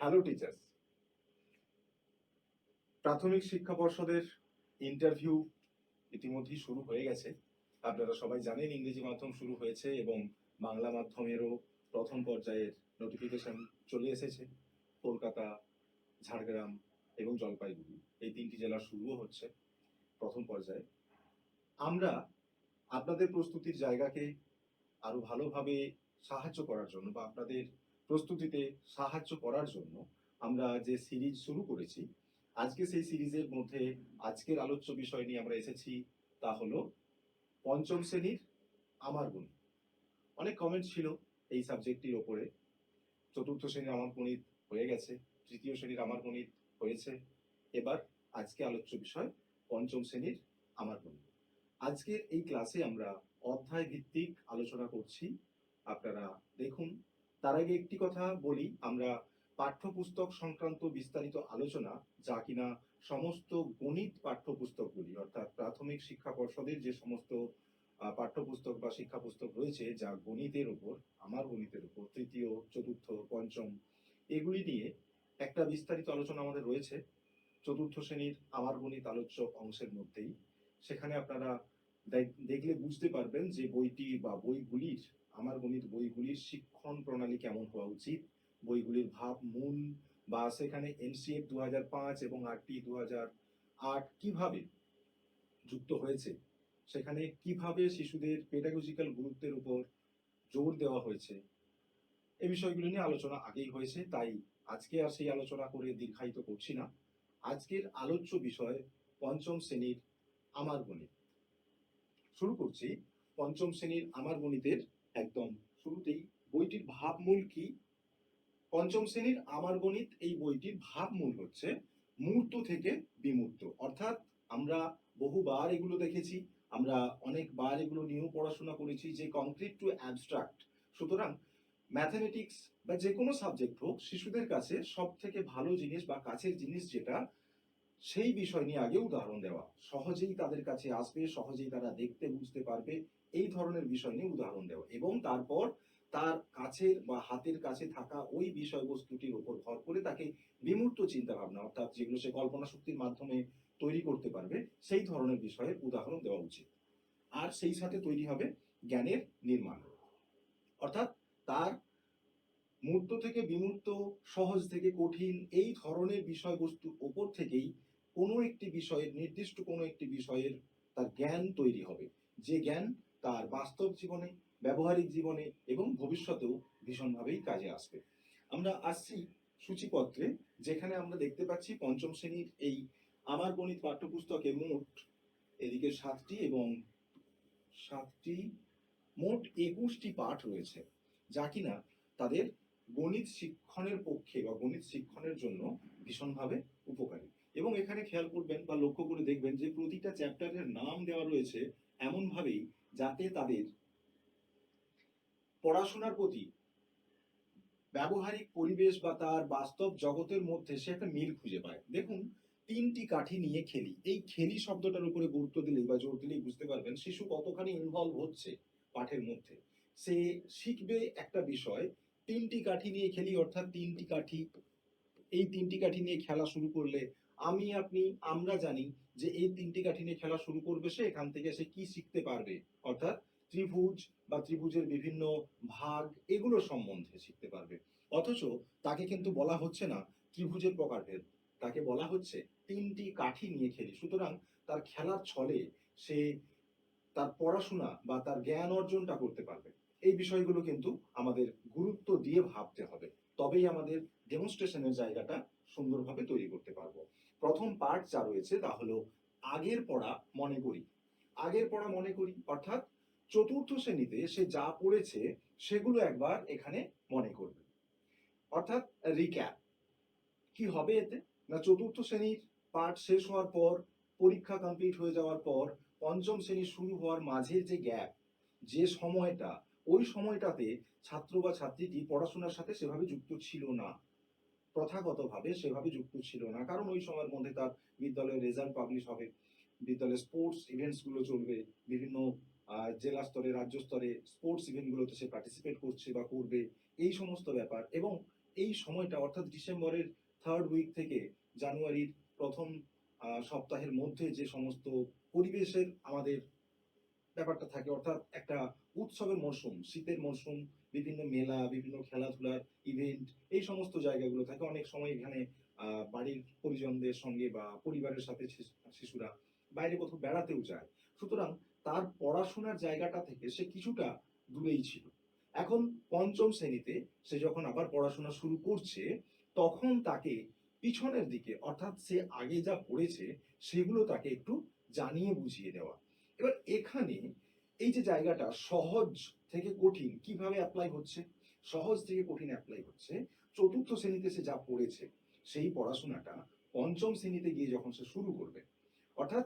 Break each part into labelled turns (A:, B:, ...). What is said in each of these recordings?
A: Hello teachers. প্রাথমিক শিক্ষা পর্ষদের ইন্টারভিউ ইতিমধ্যেই শুরু হয়ে গেছে। আপনারা সবাই জানেন ইংরেজি মাধ্যম শুরু হয়েছে এবং বাংলা মাধ্যমেরও প্রথম পর্যায়ের নোটিফিকেশন চলে এসেছে। কলকাতা, ঝাড়গ্রাম এবং জলপাইগুড়ি এই তিনটি জেলা শুরুও হচ্ছে প্রথম পর্যায়ে। আমরা আপনাদের প্রস্তুতির জায়গাকে আরো ভালোভাবে সাহায্য করার জন্য বা আপনাদের প্রস্তুতিতে সাহায্য করার জন্য আমরা যে সিরিজ শুরু করেছি, আজকে সেই সিরিজের মধ্যে আজকের আলোচ্য বিষয় নিয়ে আমরা এসেছি, তা হলো পঞ্চম শ্রেণীর আমার গণিত। অনেক কমেন্ট ছিল এই সাবজেক্টটির ওপরে। চতুর্থ শ্রেণীর আমার গণিত হয়ে গেছে, তৃতীয় শ্রেণীর আমার গণিত হয়েছে, এবার আজকে আলোচ্য বিষয় পঞ্চম শ্রেণীর আমার গণিত। আজকের এই ক্লাসে আমরা অধ্যায় ভিত্তিক আলোচনা করছি, আপনারা দেখুন। তার আগে একটি কথা বলি, আমরা পাঠ্যপুস্তক সংক্রান্ত বিস্তারিত আলোচনা, যা কিনা সমস্ত গণিত পাঠ্যপুস্তকগুলি অর্থাৎ প্রাথমিক শিক্ষা পর্ষদের যে সমস্ত পাঠ্যপুস্তক বা শিক্ষা পুস্তক রয়েছে যা গণিতের উপর, আমার গণিতের উপর, তৃতীয়, চতুর্থ, পঞ্চম, এগুলি নিয়ে একটা বিস্তারিত আলোচনা আমাদের রয়েছে চতুর্থ শ্রেণীর আমার গণিত আলোচ্য অংশের মধ্যেই। সেখানে আপনারা দেখলে বুঝতে পারবেন যে বইটি বা বইগুলির, আমার গণিত বইগুলির শিক্ষণ প্রণালী কেমন হওয়া উচিত, বইগুলির ভাব মূল বা সেখানে এনসিএফ 2005 এবং আরটি 2008 কিভাবে যুক্ত হয়েছে, সেখানে কিভাবে শিশুদের পেডাগজিক্যাল গুরুত্বের উপর জোর দেওয়া হয়েছে, এই বিষয়গুলো নিয়ে আলোচনা আগেই হয়েছে, তাই আজকে আর সেই আলোচনা করে দীর্ঘায়িত করছি না। আজকের আলোচ্য বিষয় পঞ্চম শ্রেণীর আমার গণিত। শুরু করছি পঞ্চম শ্রেণীর আমার গণিতের একদম শুরুতেই। বইটির ভাবমূল কি? পঞ্চম শ্রেণীর আমার গণিত এই বইটির ভাবমূল হচ্ছে মূর্ত থেকে বিমূর্ত। অর্থাৎ আমরা বহুবার এগুলো দেখেছি, আমরা অনেকবার এগুলো নিয়েও পড়াশোনা করেছি যে কংক্রিট টু অ্যাবস্ট্রাক্ট। সুতরাং ম্যাথমেটিক্স বা যে কোনো সাবজেক্ট হোক, শিশুদের কাছে সব থেকে ভালো জিনিস বা কাছের জিনিস যেটা, সেই বিষয় নিয়ে আগে উদাহরণ দেওয়া, সহজেই তাদের কাছে আসবে, সহজেই তারা দেখতে বুঝতে পারবে, এই ধরনের বিষয় নিয়ে উদাহরণ দেওয়া, এবং তারপর তার কাছের বা হাতের কাছে থাকা ওই বিষয়বস্তুটির উপর ভর করে তাকে বিমূর্ত চিন্তা ভাবনা, অর্থাৎ যেগুলো সে কল্পনা শক্তির মাধ্যমে তৈরি করতে পারবে, সেই ধরনের বিষয়ের উদাহরণ দেওয়া উচিত। আর সেই সাথে তৈরি হবে জ্ঞানের নির্মাণ, অর্থাৎ তার মূর্ত থেকে বিমূর্ত, সহজ থেকে কঠিন, এই ধরনের বিষয়বস্তুর ওপর থেকেই কোনো একটি বিষয়ের, নির্দিষ্ট কোনো একটি বিষয়ের তার জ্ঞান তৈরি হবে, যে জ্ঞান তার বাস্তব জীবনে, ব্যবহারিক জীবনে এবং ভবিষ্যতেও ভীষণভাবেই কাজে আসবে। আমরা আসছি সূচিপত্রে, যেখানে আমরা দেখতে পাচ্ছি পঞ্চম শ্রেণীর এই আমার গণিত পাঠ্যপুস্তকে মোট এদিকে 7টি এবং 7টি, মোট 21টি পাঠ রয়েছে, যা কিনা তাদের গণিত শিক্ষণের পক্ষে বা গণিত শিক্ষণের জন্য ভীষণভাবে উপকারী। এবং এখানে খেয়াল করবেন বা লক্ষ্য করে দেখবেন যে প্রতিটা চ্যাপ্টারের নাম দেওয়া রয়েছে এমনভাবেই যাতে তাদের পড়াশোনার প্রতি ব্যবহারিক পরিবেশ বা তার বাস্তব জগতের মধ্যে সে একটা মিল খুঁজে পায়। দেখুন, 3টি কাঠি নিয়ে খেলি, এই খেলি শব্দটার উপরে গুরুত্ব দিলে বা জোর দিলেই বুঝতে পারবেন শিশু কতখানি ইনভলভ হচ্ছে পাঠের মধ্যে। সে শিখবে একটা বিষয়, 3টি কাঠি নিয়ে খেলি, অর্থাৎ 3টি কাঠি, এই 3টি কাঠি নিয়ে খেলা শুরু করলে আমি, আপনি, আমরা জানি যে এই 3টি কাঠি নিয়ে খেলা শুরু করবে সে, এখান থেকে সে কি শিখতে পারবে, অর্থাৎ ত্রিভুজ বা ত্রিভুজের বিভিন্ন ভাগ, এগুলো সম্বন্ধে শিখতে পারবে। অথচ তাকে কিন্তু বলা হচ্ছে না ত্রিভুজের প্রকারভেদ, তাকে বলা হচ্ছে 3টি কাঠি নিয়ে খেলি। সুতরাং তার খেলার ছলে সে তার পড়াশোনা বা তার জ্ঞান অর্জনটা করতে পারবে। এই বিষয়গুলো কিন্তু আমাদের গুরুত্ব দিয়ে ভাবতে হবে, তবেই আমাদের ডেমনস্ট্রেশনের জায়গাটা সুন্দরভাবে তৈরি করতে পারবো। প্রথম পার্ট যা রয়েছে তা হলো আগের পড়া মনে করি। আগের পড়া মনে করি অর্থাৎ চতুর্থ শ্রেণীতে সে যা পড়েছে সেগুলো একবার এখানে মনে করবে, অর্থাৎ রিক্যাপ। কি হবে এতে? না, চতুর্থ শ্রেণীর পাঠ শেষ হওয়ার পর, পরীক্ষা কমপ্লিট হয়ে যাওয়ার পর, পঞ্চম শ্রেণী শুরু হওয়ার মাঝের যে গ্যাপ, যে সময়টা, ওই সময়টাতে ছাত্র বা ছাত্রীটি পড়াশোনার সাথে সেভাবে যুক্ত ছিল না, প্রথাগতভাবে সেভাবে যুক্ত ছিল না, কারণ ওই সময়ের মধ্যে তার বিদ্যালয়ের রেজাল্ট পাবলিশ হবে, বিদ্যালয়ের স্পোর্টস ইভেন্টস গুলো চলবে, বিভিন্ন জেলা স্তরে, রাজ্য স্তরে স্পোর্টস ইভেন্টগুলোতে সে পার্টিসিপেট করছে বা করবে, এই সমস্ত ব্যাপার। এবং এই সময়টা অর্থাৎ ডিসেম্বরের 3rd উইক থেকে জানুয়ারির প্রথম সপ্তাহের মধ্যে যে সমস্ত পরিবেশের আমাদের ব্যাপারটা থাকে, অর্থাৎ একটা উৎসবের মরশুম, শীতের মরশুম, বিভিন্ন মেলা, বিভিন্ন খেলাধুলার ইভেন্ট, এই সমস্ত জায়গাগুলো থাকে। অনেক সময় এখানে বাড়ির পরিজনদের সঙ্গে বা পরিবারের সাথে শিশুরা বাইরে কোথাও বেড়াতেও যায়। সুতরাং তার পড়াশোনার জায়গাটা থেকে সে কিছুটা দূরেই ছিল। এখন ৫ম শ্রেণীতে সে যখন আবার পড়াশোনা শুরু করছে, তখন তাকে পিছনের দিকে, অর্থাৎ সে আগে যা পড়েছে সেগুলো তাকে একটু জানিয়ে বুঝিয়ে দেওয়া। এবার এখানে এই যে জায়গাটা সহজ থেকে কঠিন কিভাবে অ্যাপ্লাই হচ্ছে, সহজ থেকে কঠিন অ্যাপ্লাই হচ্ছে ৪র্থ শ্রেণীতে সে যা পড়েছে সেই পড়াশোনাটা ৫ম শ্রেণীতে গিয়ে যখন সে শুরু করবে, অর্থাৎ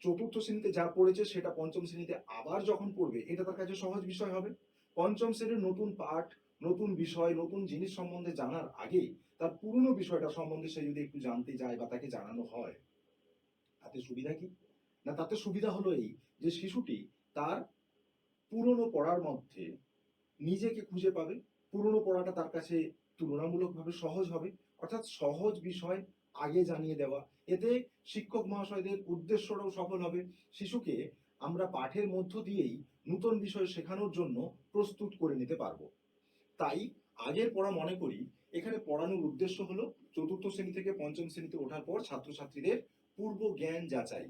A: ৪র্থ শ্রেণীতে যা পড়েছে সেটা ৫ম শ্রেণীতে আবার যখন পড়বে, এটা তার কাছে সহজ বিষয় হবে। ৫ম শ্রেণীর নতুন পাঠ, নতুন বিষয়, নতুন জিনিস সম্বন্ধে জানার আগে তার পুরনো বিষয়টা সম্বন্ধে সে যদি একটু জানতে যায় বা তাকে জানানো হয়, তাতে সুবিধা কি? না, তাতে সুবিধা হলো এই যে শিশুটি তার পুরনো পড়ার মধ্যে নিজেকে খুঁজে পাবে। পুরনো পড়াটা তার কাছে তুলনামূলকভাবে সহজ হবে। অর্থাৎ সহজ বিষয় আগে জানিয়ে দেওয়া। এতে শিক্ষক মহাশয়দের উদ্দেশ্যটাও সফল হবে। শিশুকে আমরা পাঠের মধ্য দিয়েই নূতন বিষয় শেখানোর জন্য প্রস্তুত করে নিতে পারবো। তাই আগের পড়া মনে করি এখানে পড়ানোর উদ্দেশ্য হলো ৪র্থ শ্রেণী থেকে ৫ম শ্রেণীতে ওঠার পর ছাত্রছাত্রীদের পূর্ব জ্ঞান যাচাই।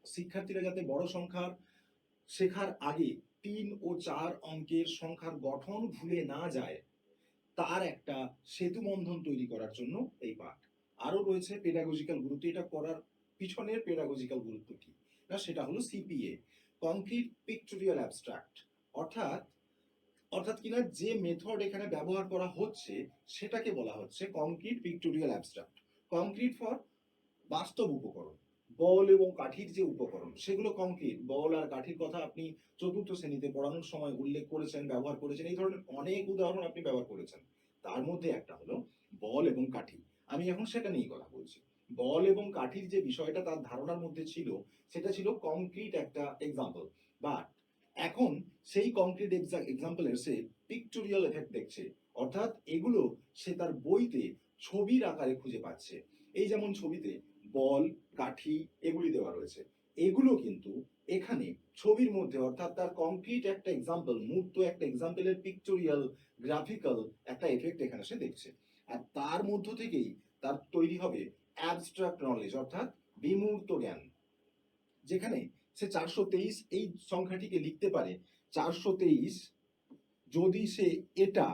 A: শিক্ষার্থীরা যাতে বড় সংখ্যার শেখার আগে ৩ ও ৪ অঙ্কের সংখ্যার গঠন ভুলে না যায়, তার একটা সেতুবন্ধন তৈরি করার জন্য এই পাঠ। আরো রয়েছে পেডাগজিক্যাল গুরুত্ব। এটা করার পিছনের পেডাগজিক্যাল গুরুত্ব কি? না, সেটা হলো সিপিএ, কংক্রিট পিকটোরিয়াল অ্যাবস্ট্রাক্ট। অর্থাৎ অর্থাৎ কিনা যে মেথড এখানে ব্যবহার করা হচ্ছে সেটাকে বলা হচ্ছে কংক্রিট পিকটোরিয়াল অ্যাবস্ট্রাক্ট। কংক্রিট ফর বাস্তব উপকরণ, বল এবং কাঠির যে উপকরণ সেগুলো কংক্রিট। বল আর কাঠির কথা আপনি ৪র্থ শ্রেণীতে পড়ানোর সময় উল্লেখ করেছেন, ব্যবহার করেছেন, এই ধরনের অনেক উদাহরণ আপনি ব্যবহার করেছেন। তার মধ্যে একটা হলো বল এবং কাঠি। আমি এখন সেটা নিয়ে কথা বলছি। বল এবং কাঠির যে বিষয়টা তার ধারণার মধ্যে ছিল সেটা ছিল কংক্রিট একটা এক্সাম্পল। বাট এখন সেই কংক্রিট এক্সাম্পলের সে পিকটোরিয়াল এফেক্ট দেখছে, অর্থাৎ এগুলো সে তার বইতে ছবির আকারে খুঁজে পাচ্ছে। এই যেমন ছবিতে বল, কাঠি এগুলি দেওয়া রয়েছে, এগুলো কিন্তু এখানে ছবির মধ্যে, অর্থাৎ তার কংক্রিট একটা এক্সাম্পল, মূর্ত একটা এক্সাম্পলের পিকটোরিয়াল গ্রাফিক্যাল একটা এফেক্ট এখানে সে দেখছে। আর তার মধ্য থেকেই তার তৈরি হবে অ্যাবস্ট্রাক্ট নলেজ, অর্থাৎ বিমূর্ত জ্ঞান। যেখানে সে 423 এই সংখ্যাটিকে লিখতে পারে, 423 যদি সে এটা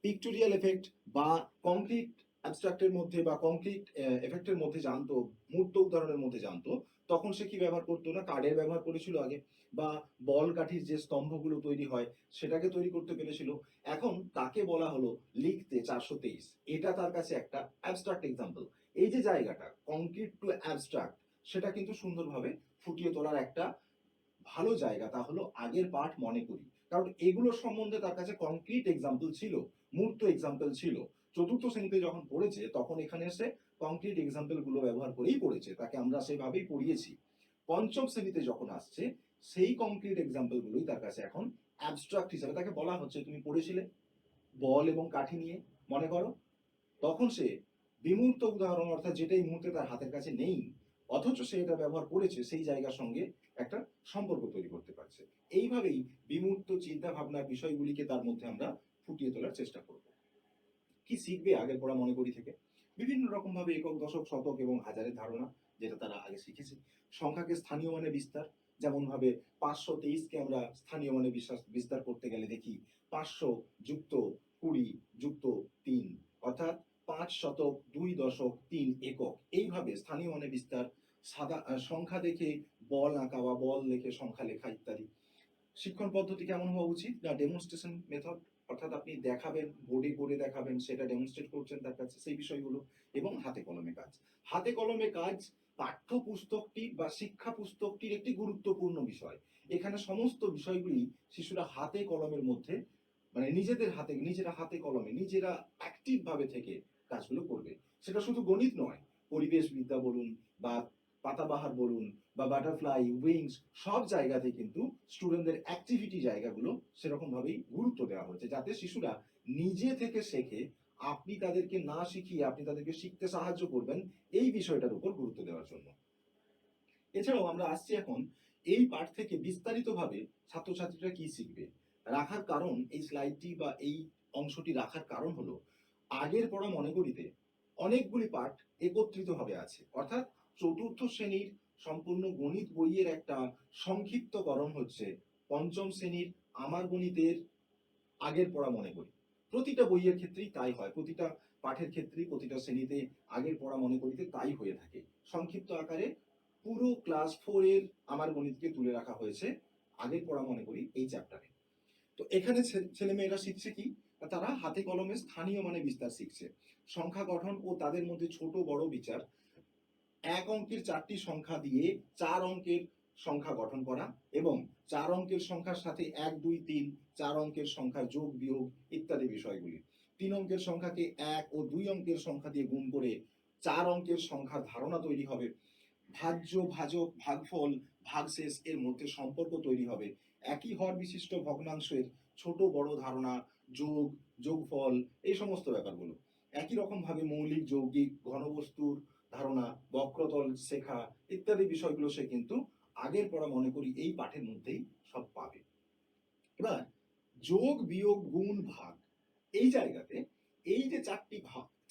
A: পিক্টোরিয়াল এফেক্ট বা কংক্রিট অ্যাবস্ট্রাক্টের মধ্যে বা কংক্রিট এফেক্টের মধ্যে জানতো, মূর্ত উদাহরণের মধ্যে জানতো, তখন সে কি ব্যবহার করতো? না, কার্ডের ব্যবহার করেছিল আগে, বা বল কাঠির যে স্তম্ভগুলো তৈরি হয় সেটাকে তৈরি করতে পেরেছিল। এখন তাকে বলা হলো লিখতে 423, এটা তার কাছে একটা অ্যাবস্ট্রাক্ট এক্সাম্পল। এই যে জায়গাটা কংক্রিট টু অ্যাবস্ট্রাক্ট, সেটা কিন্তু সুন্দরভাবে ফুটিয়ে তোলার একটা ভালো জায়গা। তা হলো আগের পাঠ মনে করি, কারণ এগুলো সম্বন্ধে তার কাছে কংক্রিট এক্সাম্পল ছিল, মূর্ত এক্সাম্পল ছিল। ৪র্থ শ্রেণীতে যখন পড়েছে তখন এখানে এসে কংক্রিট এক্সাম্পল গুলো ব্যবহার করেই পড়েছে, তাকে আমরা সেভাবেই পড়িয়েছি। ৫ম শ্রেণীতে যখন আসছে সেই কংক্রিট এক্সাম্পল গুলোই তার কাছে এখন অ্যাবস্ট্রাক্ট হিসাবে তাকে বলা হচ্ছে, তুমি পড়েছিলে বল এবং কাঠি নিয়ে, মনে করো। তখন সে বিমূর্ত উদাহরণ, অর্থাৎ যেটা এই মুহূর্তে তার হাতের কাছে নেই অথচ সে এটা ব্যবহার করেছে, সেই জায়গার সঙ্গে একটা সম্পর্ক তৈরি করতে পারছে। এইভাবেই বিমূর্ত চিন্তা ভাবনার বিষয়গুলিকে তার মধ্যে আমরা ফুটিয়ে তোলার চেষ্টা করব। কি শিখবে আগের পড়া মনে করি থেকে? বিভিন্ন রকম ভাবে একক, দশক, শতক এবং হাজারের ধারণা, যেটা তারা আগে শিখেছে। সংখ্যাকে স্থানীয় মানে বিস্তার, যেমন ভাবে 523কে আমরা স্থানীয় মানে বিস্তার করতে গেলে দেখি 500 যুক্ত 20 যুক্ত 3, অর্থাৎ 5 শতক 2 দশক 3 একক। এইভাবে স্থানীয় মানে বিস্তার, সাদা সংখ্যা দেখে বল আঁকা বা বল দেখে সংখ্যা লেখা ইত্যাদি। শিক্ষণ পদ্ধতি কেমন হওয়া উচিত? না, ডেমনস্ট্রেশন মেথড, অর্থাৎ আপনি দেখাবেন, বোর্ডে করে দেখাবেন, সেটা ডেমনস্ট্রেট করছেন তার কাছে সেই বিষয়গুলো। এবং হাতে কলমে কাজ। হাতে কলমে কাজ পাঠ্যপুস্তকটির বা শিক্ষা পুস্তকটির একটি গুরুত্বপূর্ণ বিষয়। এখানে সমস্ত বিষয়গুলি শিশুরা হাতে কলমের মধ্যে, মানে নিজেদের হাতে, নিজেরা হাতে কলমে নিজেরা অ্যাক্টিভ ভাবে থেকে কাজগুলো করবে। সেটা শুধু গণিত নয়, পরিবেশ বিদ্যা বলুন বা পাতাবাহার বলুন বা বাটারফ্লাই, উইংস, সব জায়গাতে কিন্তু স্টুডেন্টদের অ্যাক্টিভিটি জায়গাগুলো সেরকম ভাবেই গুরুত্ব দেওয়া হয়েছে, যাতে শিশুরা নিজে থেকে শেখে, আপনি তাদেরকে না শিখিয়ে আপনি তাদেরকে শিখতে সাহায্য করবেন এই বিষয়টার উপর গুরুত্ব দেওয়ার জন্য। এছাড়াও আমরা আসছি এখন এই পাঠ থেকে বিস্তারিতভাবে ছাত্রছাত্রীরা কি শিখবে। রাখার কারণ, এই স্লাইডটি বা এই অংশটি রাখার কারণ হলো আগের পড়া মনে করিতে অনেকগুলি পাঠ একত্রিতভাবে আছে, অর্থাৎ চতুর্থ শ্রেণীর সম্পূর্ণ গণিত বইয়ের একটা সংক্ষিপ্তকরণ হচ্ছে পঞ্চম শ্রেণীর আমার গণিতের আগের পড়া মনে করি। প্রতিটা বইয়ের ক্ষেত্রেই তাই হয়, প্রতিটা পাঠের ক্ষেত্রেই প্রতিটা শ্রেণীতে আগের পড়া মনে করিতে তাই হয়ে থাকে। সংক্ষিপ্ত আকারে পুরো ক্লাস 4 এর আমার গণিতকে তুলে রাখা হয়েছে আগের পড়া মনে করি এই চ্যাপ্টারে। তো এখানে ছেলেমেয়েরা শিখছে কি, তারা হাতে কলমে স্থানীয় মানে বিস্তার শিখছে, সংখ্যা গঠন ও তাদের মধ্যে ছোট বড় বিচার, এক অঙ্কের 4টি সংখ্যা দিয়ে 4 অঙ্কের সংখ্যা গঠন করা এবং 4 অঙ্কের সংখ্যার সাথে 1 2 3 4 অঙ্কের সংখ্যার যোগ বিয়োগ ইত্যাদি বিষয়গুলি। 3 অঙ্কের সংখ্যাকে 1 ও 2 অঙ্কের সংখ্যা দিয়ে গুণ করে 4 অঙ্কের সংখ্যার ধারণা তৈরি হবে। ভাজ্য, ভাজক, ভাগফল, ভাগশেষ এর মধ্যে সম্পর্ক তৈরি হবে। একই হর বিশিষ্ট ভগ্নাংশের ছোট বড় ধারণা, যোগ, যোগফল, এই সমস্ত ব্যাপারগুলো। একই রকম ভাবে মৌলিক, যৌগিক, ঘনবস্তুর ধারণা, বক্রতল শেখা ইত্যাদি বিষয়গুলো সে কিন্তু আগের পড়া মনে করি এই পাঠের মধ্যেই সব পাবে। এবার যোগ, বিয়োগ, গুণ, ভাগ এই জায়গাতে এই যে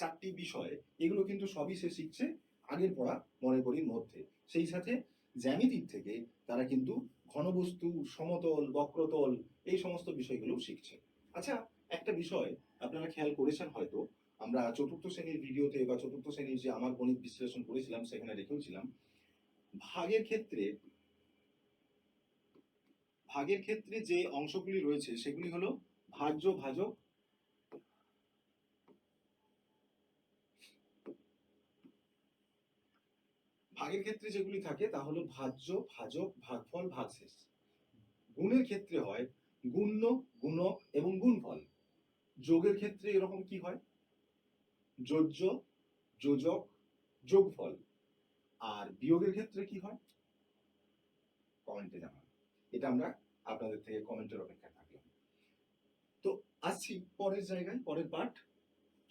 A: চারটি বিষয়, এগুলো কিন্তু সবই সে শিখছে আগের পড়া মনে করির মধ্যে। সেই সাথে জ্যামিতির থেকে তারা কিন্তু ঘনবস্তু, সমতল, বক্রতল এই সমস্ত বিষয়গুলো শিখছে। আচ্ছা, একটা বিষয় আপনারা খেয়াল করেছেন হয়তো, আমরা চতুর্থ শ্রেণীর ভিডিওতে বা চতুর্থ শ্রেণীর যে আমার গণিত বিশ্লেষণ করেছিলাম সেখানে রেখেওছিলাম, ভাগের ক্ষেত্রে ভাগের ক্ষেত্রে যে অংশগুলি রয়েছে সেগুলি হলো ভাজ্য, ভাজক, ভাগের ক্ষেত্রে যেগুলি থাকে তা হলো ভাজ্য, ভাজক, ভাগফল, ভাগশেষ। গুণের ক্ষেত্রে হয় গুণ্য, গুণক এবং গুণফল। যোগের ক্ষেত্রে এরকম কি হয়, যোজ্য, যোজক, যোগফল। আর বিয়োগের ক্ষেত্রে কি হয়, কমেন্টে জানান। এটা আমরা আপনাদের থেকে কমেন্টের অপেক্ষায় থাকলাম। তো আসছি পরের জায়গায়, পরের পাঠ,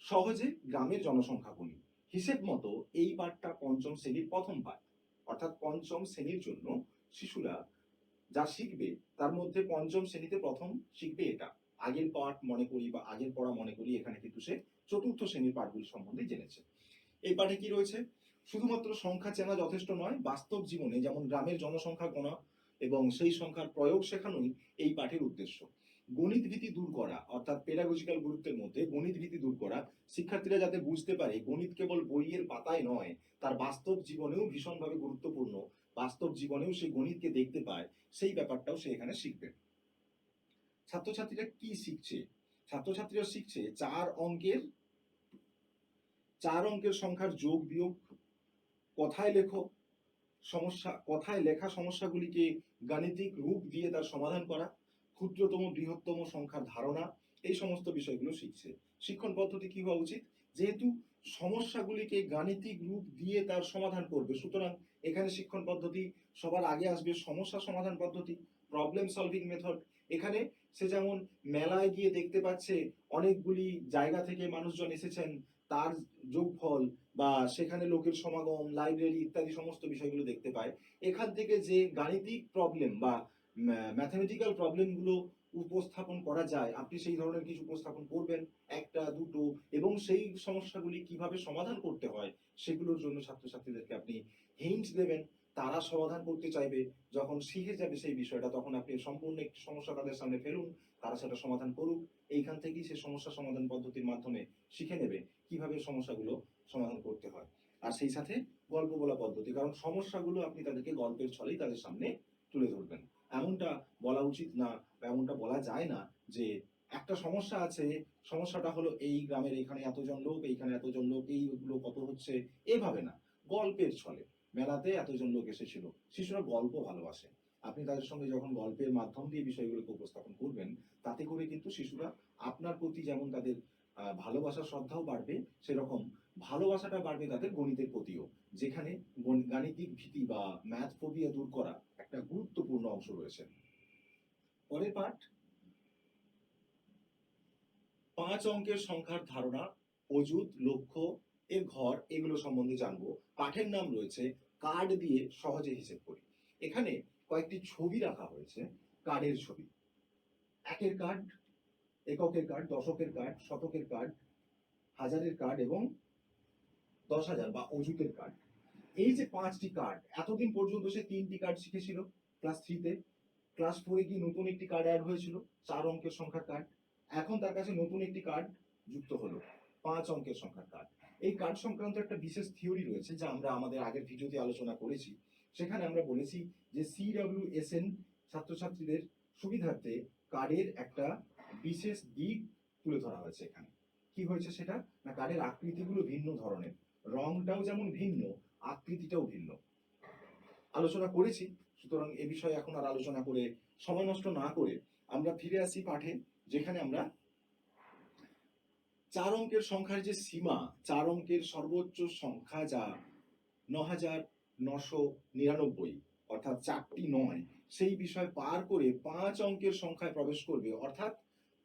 A: সহজে গ্রামের জনসংখ্যা গুনি। হিসেব মতো এই পাঠটা পঞ্চম শ্রেণীর প্রথম পাঠ, অর্থাৎ পঞ্চম শ্রেণীর জন্য শিশুরা যা শিখবে তার মধ্যে পঞ্চম শ্রেণীতে প্রথম শিখবে এটা। আগের পাঠ মনে করি বা আগের পড়া মনে করি এখানে কিন্তু সে চতুর্থ শ্রেণীর পাঠগুলি সম্বন্ধে জেনেছে। এই পাঠে কি রয়েছে, শুধুমাত্র সংখ্যা চেনা যথেষ্ট নয়, বাস্তব জীবনে যেমন গ্রামের জনসংখ্যা গণা এবং সেই সংখ্যার প্রয়োগ শেখানোই এই পাঠের উদ্দেশ্য। গণিত ভীতি দূর করা, অর্থাৎ পেডাগজিক্যাল গুরুত্বের মধ্যে গণিত ভীতি দূর করা, শিক্ষার্থীরা যাতে বুঝতে পারে গণিত কেবল বইয়ের পাতায় নয়, তার বাস্তব জীবনেও ভীষণভাবে গুরুত্বপূর্ণ, বাস্তব জীবনেও সে গণিতকে দেখতে পায়, সেই ব্যাপারটাও সে এখানে শিখবে। ছাত্রছাত্রীরা কি শিখছে, ছাত্রছাত্রীরা শিখছে 4 অঙ্কের সংখ্যার যোগ বিয়োগ, কথায় লেখো কথায় লেখা সমস্যাগুলিকে গাণিতিক রূপ দিয়ে তার সমাধান করা, ক্ষুদ্রতম বৃহত্তম সংখ্যার ধারণা, এই সমস্ত বিষয়গুলো শিখছে। শিক্ষণ পদ্ধতি কি হওয়া উচিত, যেহেতু সমস্যাগুলিকে গাণিতিক রূপ দিয়ে তার সমাধান করবে, সুতরাং এখানে শিক্ষণ পদ্ধতি সবার আগে আসবে সমস্যা সমাধান পদ্ধতি, প্রবলেম সলভিং মেথড। এখানে সে যেমন মেলায় গিয়ে দেখতে পাচ্ছে অনেকগুলি জায়গা থেকে মানুষজন এসেছেন, তার যোগফল বা সেখানে লোকের সমাগম, লাইব্রেরি ইত্যাদি সমস্ত বিষয়গুলো দেখতে পায়। এখান থেকে যে গাণিতিক প্রবলেম বা ম্যাথমেটিক্যাল প্রবলেমগুলো উপস্থাপন করা যায়, আপনি সেই ধরনের কিছু উপস্থাপন করবেন, একটা দুটো, এবং সেই সমস্যাগুলি কিভাবে সমাধান করতে হয় সেগুলোর জন্য ছাত্রছাত্রীদেরকে আপনি হিন্ট দেবেন, তারা সমাধান করতে চাইবে। যখন শিখে যাবে সেই বিষয়টা, তখন আপনি সম্পূর্ণ একটি সমস্যা তাদের সামনে ফেলুন, তারা সেটা সমাধান করুক। এইখান থেকেই সে সমস্যা সমাধান পদ্ধতির মাধ্যমে শিখে নেবে কিভাবে সমস্যাগুলো সমাধান করতে হয়। আর সেই সাথে গল্প বলা পদ্ধতি, কারণ সমস্যাগুলো আপনি তাদেরকে গল্পের ছলেই তাদের সামনে তুলে ধরবেন। এমনটা বলা উচিত না বা এমনটা বলা যায় না যে একটা সমস্যা আছে, সমস্যাটা হলো এই গ্রামের এখানে এতজন লোক, এইখানে এতজন লোক, এইগুলো কত হচ্ছে, এভাবে না, গল্পের ছলে। মেলাতে এতজন লোক এসেছিল, শিশুরা গল্প ভালোবাসে, আপনি তাদের সঙ্গে যখন গল্পের মাধ্যম দিয়ে বিষয়গুলোকে উপস্থাপন করবেন, তাতে করে কিন্তু শিশুরা আপনার প্রতি যেমন তাদের ভালোবাসা শ্রদ্ধাও বাড়বে, সেরকম ভালোবাসাটা বাড়বে তাদের গণিতের প্রতিও, যেখানে গাণিতিক ভীতি বা ম্যাথ ফোবিয়া দূর করা একটা গুরুত্বপূর্ণ অংশ রয়েছে। পরের পাঠ, 5 অঙ্কের সংখ্যার ধারণা অযুত, লক্ষ্য, এর ঘর, এগুলো সম্বন্ধে জানবো। পাঠের নাম রয়েছে কার্ড দিয়ে সহজে হিসেব করি। এখানে কয়েকটি ছবি রাখা হয়েছে, কার্ডের ছবি। একের কার্ড, এককের কার্ড, দশকের কার্ড, শতকের কার্ড, হাজারের কার্ড এবং 10,000 বা অযুতের কার্ড। এই যে 5টি কার্ড, এতদিন পর্যন্ত সে 3টি কার্ড শিখেছিল ক্লাস 3-তে। ক্লাস 4-এ গিয়ে নতুন একটি কার্ড অ্যাড হয়েছিল, 4 অঙ্কের সংখ্যার কার্ড। এখন তার কাছে নতুন একটি কার্ড যুক্ত হলো, 5 অঙ্কের সংখ্যার কার্ড। এই কার্ড সংক্রান্ত একটা বিশেষ থিওরি রয়েছে, যা আমরা আমাদের আগের ভিডিওতে আলোচনা করেছি। সেখানে আমরা বলেছি যে CWSN ছাত্রছাত্রীদের সুবিধার্থে কার্ডের একটা বিশেষ দিক তুলে ধরা হয়েছে এখানে। কি হয়েছে সেটা? না, কার্ডের আকৃতিগুলো ভিন্ন ধরনের, রংটাও যেমন ভিন্ন, আকৃতিটাও ভিন্ন। আলোচনা করেছি, সুতরাং এ বিষয়ে এখন আর আলোচনা করে সময় নষ্ট না করে আমরা ফিরে আসি পাঠে, যেখানে আমরা 4 অঙ্কের সংখ্যার যে সীমা, 4 অঙ্কের সর্বোচ্চ সংখ্যা যা 9,999, অর্থাৎ 4টি 9, সেই বিষয় পার করে 5 অঙ্কের সংখ্যায় প্রবেশ করবে, অর্থাৎ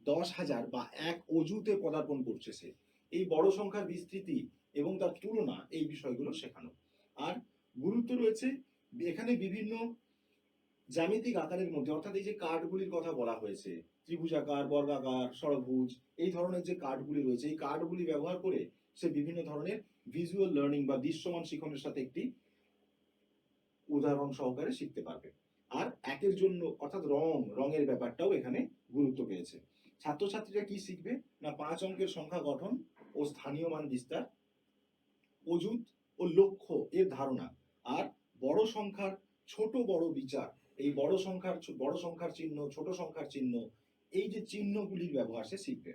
A: 10,000 বা এক অযুতে পদার্পণ করছে সে। এই বড় সংখ্যার বিস্তৃতি এবং তার তুলনা, এই বিষয়গুলো শেখানো। আর গুরুত্ব রয়েছে এখানে বিভিন্ন জ্যামিতিক আকারের মধ্যে, অর্থাৎ এই যে কার্ডগুলির কথা বলা হয়েছে, ত্রিভুজাকার, বর্গাকার, ষড়ভুজ, এই ধরনের যে কার্ডগুলি রয়েছে, এই কার্ডগুলি ব্যবহার করে সে বিভিন্ন ধরনের ভিজুয়াল লার্নিং বা দৃশ্যমান শিখনের সাথে একটি উদাহরণ সহকারে শিখতে পারবে। আর একের জন্য, অর্থাৎ রঙের ব্যাপারটাও এখানে গুরুত্ব পেয়েছে। ছাত্রছাত্রীরা কি শিখবে? না, 5 অঙ্কের সংখ্যা গঠন ও স্থানীয় মান বিস্তার, অযুত ও লক্ষ্য এর ধারণা, আর বড় সংখ্যার ছোট বড় বিচার। এই বড় সংখ্যার চিহ্ন, ছোট সংখ্যার চিহ্ন, এই যে চিহ্নগুলির ব্যবহার সে শিখবে।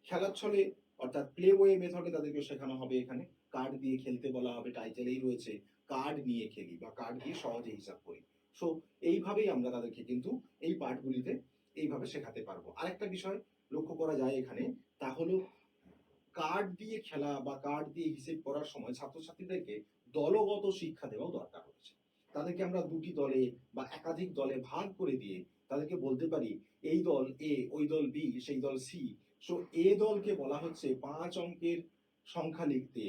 A: খেলার ছলে, অর্থাৎ প্লে ওয়ে মেথডে তাদেরকে শেখানো হবে। এখানে কার্ড দিয়ে খেলতে বলা হবে, টাইটেলেই রয়েছে কার্ড নিয়ে খেলি বা কার্ড দিয়ে সহজে হিসাব করি। সো এইভাবেই আমরা তাদেরকে কিন্তু এই পাঠগুলিতে এইভাবে শেখাতে পারবো। আরেকটা বিষয় লক্ষ্য করা যায় এখানে, তা হলো কার্ড দিয়ে খেলা বা কার্ড দিয়ে হিসেব করার সময় ছাত্রছাত্রীদেরকে দলগত শিক্ষা দেওয়াও দরকার হচ্ছে। তাদেরকে আমরা দুটি দলে বা একাধিক দলে ভাগ করে দিয়ে তাদেরকে বলতে পারি, এই দল এ, ওই দল বি, সেই দল সি। সো এ দলকে বলা হচ্ছে 5 অঙ্কের সংখ্যা লিখতে,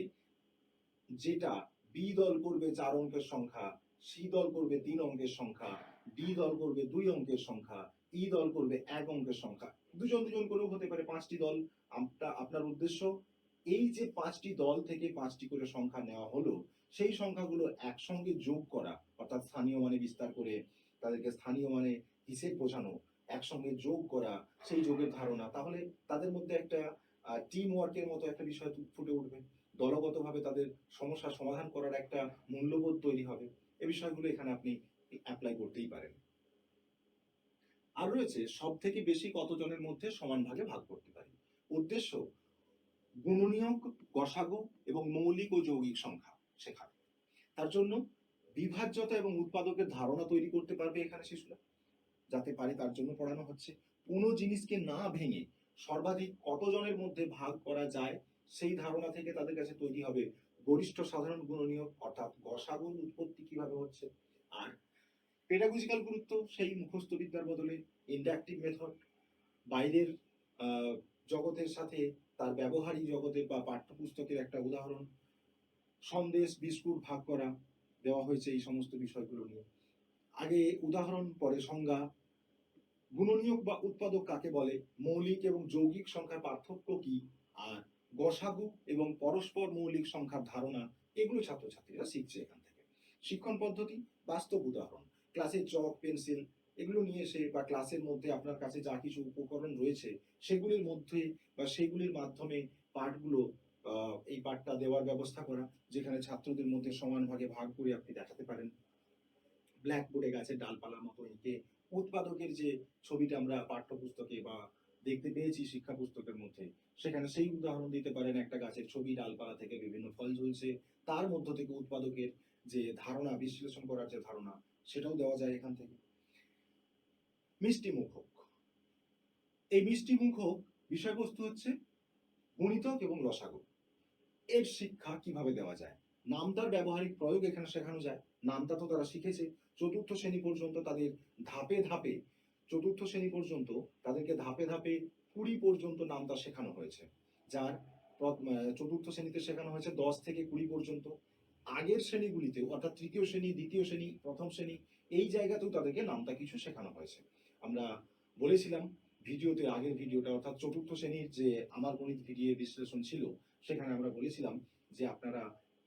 A: যেটা বি দল করবে 4 অঙ্কের সংখ্যা, সি দল করবে 3 অঙ্কের সংখ্যা, ডি দল করবে 2 অঙ্কের সংখ্যা, ই দল করবে 1 অঙ্কের সংখ্যা। দুজন দুজন করেও হতে পারে, 5টি দল। আপনার উদ্দেশ্য এই যে 5টি দল থেকে 5টি করে সংখ্যা নেওয়া হলো, সেই সংখ্যাগুলো একসঙ্গে যোগ করা, অর্থাৎ স্থানীয় মানে বিস্তার করে তাদেরকে স্থানীয় মানে হিসেব বোঝানো, একসঙ্গে যোগ করা, সেই যোগের ধারণা। তাহলে তাদের মধ্যে একটা টিম ওয়ার্কের মতো একটা বিষয় ফুটে উঠবে। দলগতভাবে তাদের সমস্যা সমাধান করার একটা মূল্যবোধ তৈরি হবে। এই বিষয়গুলো এখানে আপনি অ্যাপ্লাই করতেই পারেন। আর রয়েছে সব থেকে বেশি কতজনের মধ্যে সমান ভাগে ভাগ করতে পারি। উদ্দেশ্য গুণনীয়ক, গসাগু এবং মৌলিক ও যৌগিক সংখ্যা শেখানো। তার জন্য বিভাজ্যতা এবং উৎপাদকের ধারণা তৈরি করতে পারবে এখানে শিশুরা, যাতে পারে তার জন্য পড়ানো হচ্ছে। কোনো জিনিসকে না ভেঙে সর্বাধিক কতজনের মধ্যে ভাগ করা যায়, সেই ধারণা থেকে তাদের কাছে তৈরি হবে গরিষ্ঠ সাধারণ গুণনীয়ক, অর্থাৎ গসাগুর উৎপত্তি কিভাবে হচ্ছে। আর পেডাগজিক্যাল গুরুত্ব, সেই মুখস্থ বিদ্যার বদলে ইন্টারঅ্যাক্টিভ মেথড, বাইরের জগতের সাথে তার ব্যবহারিক জগতের বা পাঠ্যপুস্তকের একটা উদাহরণ, সন্দেশ বিস্কুট ভাগ করা দেওয়া হয়েছে এই সমস্ত বিষয়গুলো নিয়ে। আগে উদাহরণ, পরে সংজ্ঞা, গুণনীয়ক বা উৎপাদক কাকে বলে, মৌলিক এবং যৌগিক সংখ্যার পার্থক্য কি, আর গসাগু এবং পরস্পর মৌলিক সংখ্যার ধারণা, এগুলো ছাত্রছাত্রীরা শিখছে এখান থেকে। শিক্ষণ পদ্ধতি, বাস্তব উদাহরণ, ক্লাসে চক পেন্সিল এগুলো নিয়ে এসে, বা ক্লাসের মধ্যে আপনার কাছে যা কিছু উপকরণ রয়েছে সেগুলির মধ্যে বা সেগুলির মাধ্যমে পাঠগুলো, এই পাঠটা দেওয়ার ব্যবস্থা করা, যেখানে ছাত্রদের মধ্যে সমান ভাগে ভাগ করে আপনি দেখাতে পারেন। ব্ল্যাকবোর্ডে গাছের ডালপালার মতো এঁকে উৎপাদকের যে ছবিটা আমরা পাঠ্যপুস্তকে বা দেখতে পেয়েছি শিক্ষা পুস্তকের মধ্যে, সেখানে সেই উদাহরণ দিতে পারেন। একটা গাছের ছবি, ডালপালা থেকে বিভিন্ন ফল ঝুলছে, তার মধ্য থেকে উৎপাদকের যে ধারণা, বিশ্লেষণ করার যে ধারণা, সেটাও দেওয়া যায় এখান থেকে। মিষ্টি মুখক, এই মিষ্টি মুখক বিষয়বস্তু হচ্ছে গণিতক এবং রসাগু, এর শিক্ষা কিভাবে দেওয়া যায়, নামতার ব্যবহারিক প্রয়োগ এখানে শেখানো যায়। নামতা তো তারা শিখেছে, চতুর্থ শ্রেণী পর্যন্ত তাদের ধাপে ধাপে, চতুর্থ শ্রেণী পর্যন্ত তাদেরকে ধাপে ধাপে 20 পর্যন্ত নামতা শেখানো হয়েছে, যার চতুর্থ শ্রেণীতে শেখানো হয়েছে 10 থেকে 20 পর্যন্ত। আগের শ্রেণীগুলিতেও অর্থাৎ তৃতীয় শ্রেণী, দ্বিতীয় শ্রেণী, প্রথম শ্রেণী এই জায়গাতেও তাদেরকে নামতা কিছু শেখানো হয়েছে। আমরা বলেছিলাম ভিডিওতে, আগের ভিডিওটা অর্থাৎ চতুর্থ শ্রেণীর যে আমার গণিত ভিডিও বিশ্লেষণ ছিল সেখানে আমরা বলেছিলাম যে আপনারা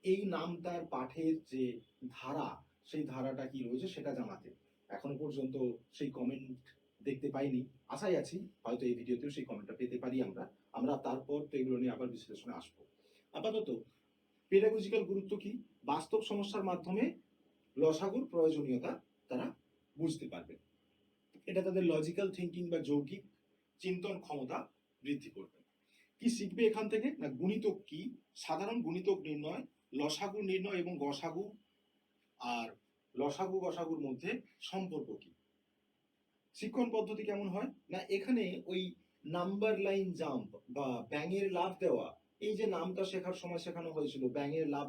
A: এই নামতার পাঠের যে ধারা, সেই ধারাটা কি রয়েছে সেটা জানাতে। এখনো পর্যন্ত সেই কমেন্ট দেখতে পাইনি, আশায় আছি হয়তো এই ভিডিওতেও সেই কমেন্টটা পেতে পারি আমরা তারপর তো এগুলো নিয়ে আবার বিশ্লেষণে আসবো। আপাতত পেডাগজিক্যাল গুরুত্ব কি, বাস্তব সমস্যার মাধ্যমে লসাগুর প্রয়োজনীয়তা তারা বুঝতে পারবে। এটা তাদের লজিক্যাল থিঙ্কিং বা যৌগিক চিন্তন ক্ষমতা বৃদ্ধি করবে। কি শিখবে এখান থেকে না, গুণিতক কি, সাধারণ গুণিতক নির্ণয়, লসাগু নির্ণয় এবং গসাগু, আর লসাগু গসাগুর মধ্যে সম্পর্ক কি। শিক্ষণ পদ্ধতি কেমন হয় না, এখানে ওই নাম্বার লাইন জাম্প বা ব্যাঙের লাফ দেওয়া, এই যে নামটা শেখার সময় শেখানো হয়েছিল ব্যাঙের লাফ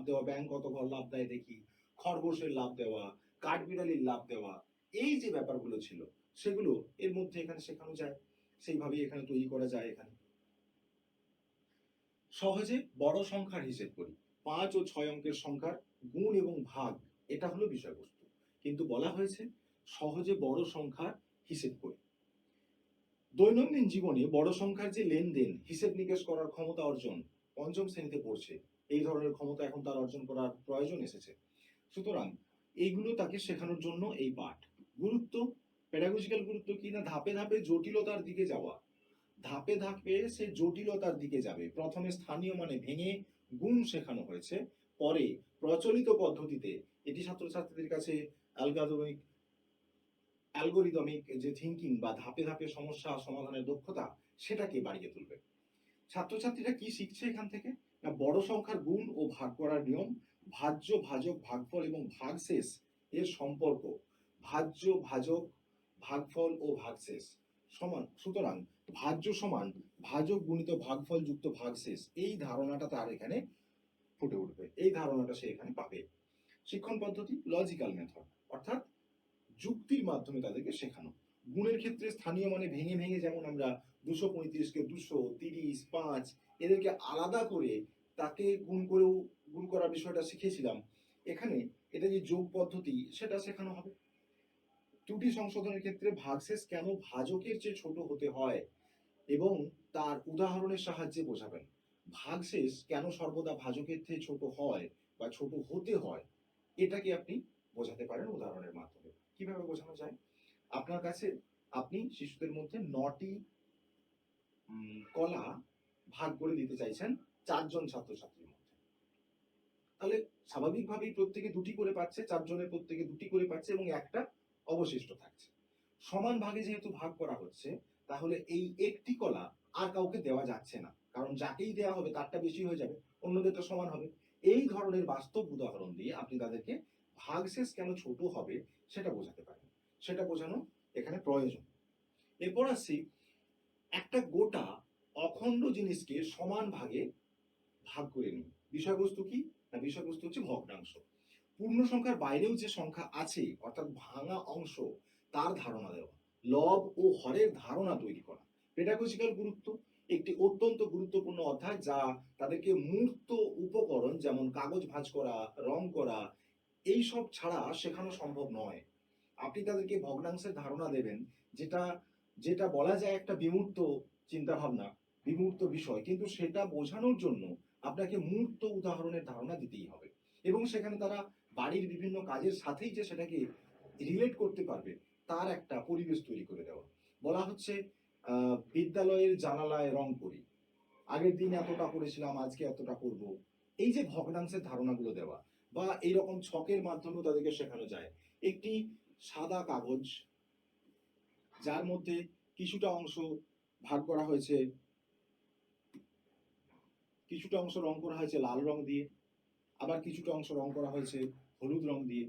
A: দেওয়া, ব্যাঙ কত ঘর লাফ দেয় দেখি, খরগোশের লাফ দেওয়া, কাঠবিড়ালির লাফ দেওয়া, এই যে ব্যাপারগুলো ছিল সেগুলো এর মধ্যে এখানে শেখানো যায়, সেইভাবেই এখানে তৈরি করা যায়। এখানে সহজে বড় সংখ্যার হিসেব করি, 5 ও 6 অঙ্কের সংখ্যার গুণ এবং ভাগ, এটা হলো বিষয়বস্তু, কিন্তু বলা হয়েছে সহজে বড় সংখ্যার হিসেব করি। দৈনন্দিন জীবনে বড় সংখ্যার যে লেনদেন, হিসেব নিকেশ করার ক্ষমতা অর্জন, পঞ্চম শ্রেণীতে পড়ছে, এই ধরনের ক্ষমতা এখন তার অর্জন করার প্রয়োজন এসেছে। সুতরাং এইগুলো তাকে শেখানোর জন্য এই পাঠ। গুরুত্ব, প্যাডাগজিক্যাল গুরুত্ব কি না, ধাপে ধাপে জটিলতার দিকে যাওয়া, ধাপে ধাপে সে জটিলতার দিকে যাবে। প্রথমে স্থানীয় মানে ভেঙে গুণ শেখানো হয়েছে, পরে প্রচলিত পদ্ধতিতে এটি ছাত্রছাত্রীদের কাছে অ্যালগোরিদমিক যে থিঙ্কিং বা ধাপে ধাপে সমস্যা সমাধানের দক্ষতা সেটাকে বাড়িয়ে তুলবে। ছাত্রছাত্রীরা কি শিখছে এখান থেকে না, বড় সংখ্যার গুণ ও ভাগ করার নিয়ম, ভাজ্য ভাজক ভাগফল এবং ভাগশেষ এর সম্পর্ক, ভাজ্য ভাজক ভাগফল ও ভাগশেষ সমান, সুতরাং ভাজ্য সমান ভাজক গুণিত ভাগফল যুক্ত ভাগশেষ, এই ধারণাটা তার এখানে ফুটে উঠবে, এই ধারণাটা সে এখানে পাবে। শিক্ষণ পদ্ধতি লজিক্যাল মেথড, অর্থাৎ যুক্তির মাধ্যমে তাদেরকে শেখানো। গুণের ক্ষেত্রে স্থানীয় মানে ভেঙে ভেঙে, যেমন আমরা 235 কে 200, 30, 5 এদেরকে আলাদা করে তাকে গুণ করার বিষয়টা শিখেছিলাম, এখানে এটা যে যোগ পদ্ধতি সেটা শেখানো হবে। ত্রুটি সংশোধনের ক্ষেত্রে ভাগশেষ কেন ভাজকের চেয়ে ছোট হতে হয় এবং তার উদাহরণের সাহায্যে বোঝাবেন। ভাগশেষ কেন সর্বদা ভাজকের চেয়ে ছোট হয় বা ছোট হতে হয়, এটাকে আপনি বোঝাতে পারেন উদাহরণের মাধ্যমে। কিভাবে বোঝানো যায়, আপনার কাছে আপনি শিশুদের মধ্যে 9টি কলা ভাগ করে দিতে চাইছেন 4জন ছাত্রছাত্রীর মধ্যে, তাহলে স্বাভাবিকভাবেই প্রত্যেকে 2টি করে পাচ্ছে, 4জনের প্রত্যেকে 2টি করে পাচ্ছে এবং একটা অবশিষ্ট থাকছে। সমান ভাগে যেহেতু ভাগ করা হচ্ছে, তাহলে এই একটি কলা আর কাউকে দেওয়া যাচ্ছে না, কারণ যাকেই দেওয়া হবে তারটা বেশি হয়ে যাবে, অন্যদেরটা সমান হবে। এই ধরনের বাস্তব উদাহরণ দিয়ে আপনি তাদেরকে ভাগশেষ কেন ছোট হবে সেটা বোঝাতে পারেন, সেটা বোঝানো এখানে প্রয়োজন। এরপর আসছি, একটা গোটা অখণ্ড জিনিসকে সমান ভাগে ভাগ করে নিই। বিষয়বস্তু কি না, বিষয়বস্তু হচ্ছে ভগ্নাংশ। পূর্ণ সংখ্যার বাইরেও যে সংখ্যা আছে অর্থাৎ ভাঙা অংশ, তার ধারণা দেওয়া, লব ও হরের ধারণা তৈরি করা। পেডাগজিক্যাল গুরুত্ব, একটি অত্যন্ত গুরুত্বপূর্ণ অধ্যায় যা তাদেরকে মূর্ত উপকরণ যেমন কাগজ ভাঁজ করা, রং করা, এই সব ছাড়া শেখানো সম্ভব নয়। আপনি তাদেরকে ভগ্নাংশের ধারণা দেবেন, যেটা যেটা বলা যায় একটা বিমূর্ত চিন্তা ভাবনা, বিমূর্ত বিষয়, কিন্তু সেটা বোঝানোর জন্য আপনাকে মূর্ত উদাহরণের ধারণা দিতেই হবে এবং সেখানে তারা বাড়ির বিভিন্ন কাজের সাথেই যে সেটাকে রিলেট করতে পারবে তার একটা পরিবেশ তৈরি করে দেওয়া। বলা হচ্ছে বিদ্যালয়ের জানালায় রং করি, আগের দিন এতটা করেছিলাম আজকে এতটা করব, এই যে ভগ্নাংশের ধারণাগুলো দেওয়া, বা এইরকম ছকের মাধ্যমেও তাদেরকে শেখানো যায়। একটি সাদা কাগজ যার মধ্যে কিছুটা অংশ ভাগ করা হয়েছে, কিছুটা অংশ রং করা হয়েছে লাল রং দিয়ে, আবার কিছুটা অংশ রং করা হয়েছে হলুদ রং দিয়ে।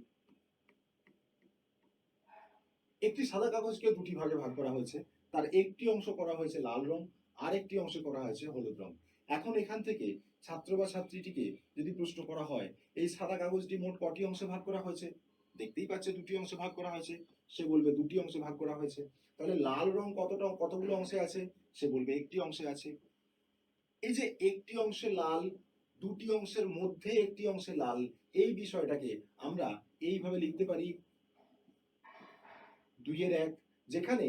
A: একটি সাদা কাগজকে 2টি ভাগে ভাগ করা হয়েছে, তার একটি অংশ করা হয়েছে লাল রং, আর একটি অংশ করা হয়েছে হলুদ রং। এখন এখান থেকে ছাত্র বা ছাত্রীটিকে যদি প্রশ্ন করা হয় এই সাদা কাগজটি মোট কটি অংশে ভাগ করা হয়েছে, দেখতেই পাচ্ছে 2টি অংশে ভাগ করা হয়েছে, সে বলবে 2টি অংশে ভাগ করা হয়েছে। তাহলে লাল রং কতগুলো অংশে আছে, সে বলবে একটি অংশে আছে। এই যে একটি অংশে লাল, দুটি অংশের মধ্যে একটি অংশে লাল, এই বিষয়টাকে আমরা এইভাবে লিখতে পারি 2-এর 1। যেখানে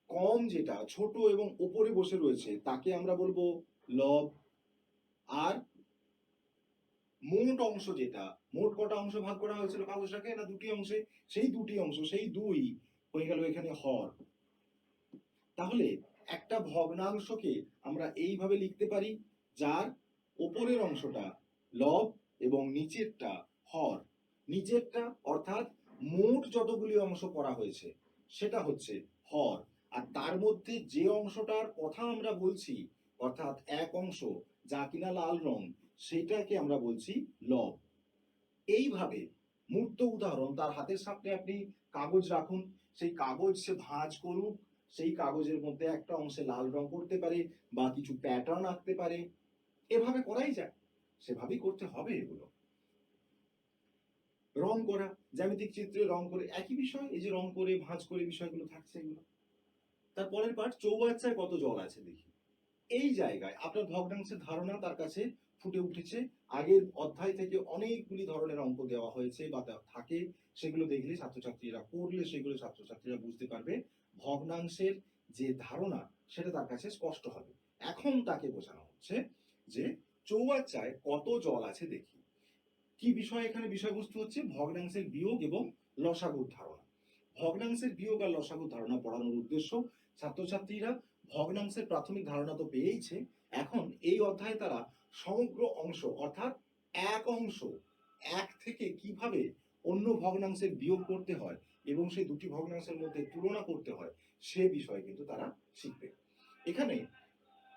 A: কম যেটা ছোট এবং উপরে বসে রয়েছে তাকে আমরা বলবো লব। আর মোট অংশ যেটা, মোট কটা অংশ ভাগ করা হয়েছিল কাগজটাকে, না দুটি অংশে, সেই দুটি অংশ, সেই 2 হয়ে গেল এখানে হর। তাহলে একটা ভগ্নাংশকে আমরা এইভাবে লিখতে পারি, যার উপরের অংশটা লব এবং নিচেরটা হর। নিচেরটা অর্থাৎ মোট যতগুলি অংশ করা হয়েছে সেটা হচ্ছে হর, আর তার মধ্যে যে অংশটার কথা আমরা বলছি অর্থাৎ এক অংশ যা কিনা লাল রং, সেটাকে আমরা বলছি লব। এইভাবে মূর্ত উদাহরণ, তার হাতের সামনে আপনি কাগজ রাখুন, সেই কাগজ সে ভাঁজ করুক, সেই কাগজের মধ্যে একটা অংশে লাল রং করতে পারে বা কিছু প্যাটার্ন আঁকতে পারে, এভাবে করাই যায়, সেভাবেই করতে হবে। এগুলো রং করা, জ্যামিতিক চিত্রে রং করে, একই বিষয়, এই যে রং করে ভাঁজ করে বিষয়গুলো থাকছে এগুলো। তারপরের পার্ট, চৌবাচ্চায় কত জল আছে দেখি। এই জায়গায় আপনার ভগ্নাংশের ধারণা তার কাছে ফুটে উঠেছে। আগের অধ্যায় থেকে অনেকগুলি ধরনের অঙ্ক দেওয়া হয়েছে বা থাকে, সেগুলো দেখলে ছাত্রছাত্রীরা, পড়লে সেগুলো ছাত্রছাত্রীরা বুঝতে পারবে, ভগ্নাংশের যে ধারণা সেটা তার কাছে স্পষ্ট হবে। এখন তাকে বোঝানো হচ্ছে যে চৌবাচ্চায় কত জল আছে দেখি। কি বিষয় এখানে বিষয়বস্তু হচ্ছে ভগ্নাংশের বিয়োগ এবং লসাগুর ধারণা। ভগ্নাংশের বিয়োগ আর লসাগুর ধারণা পড়ানোর উদ্দেশ্য, ছাত্রছাত্রীরা ভগ্নাংশের প্রাথমিক ধারণা তো পেয়েইছে, এখন এই অধ্যায়ে তারা সমগ্র অংশ অর্থাৎ এক অংশ, এক থেকে কিভাবে অন্য ভগ্নাংশের বিয়োগ করতে হয় এবং সেই দুটি ভগ্নাংশের মধ্যে তুলনা করতে হয় সে বিষয়ে কিন্তু তারা শিখবে। এখানে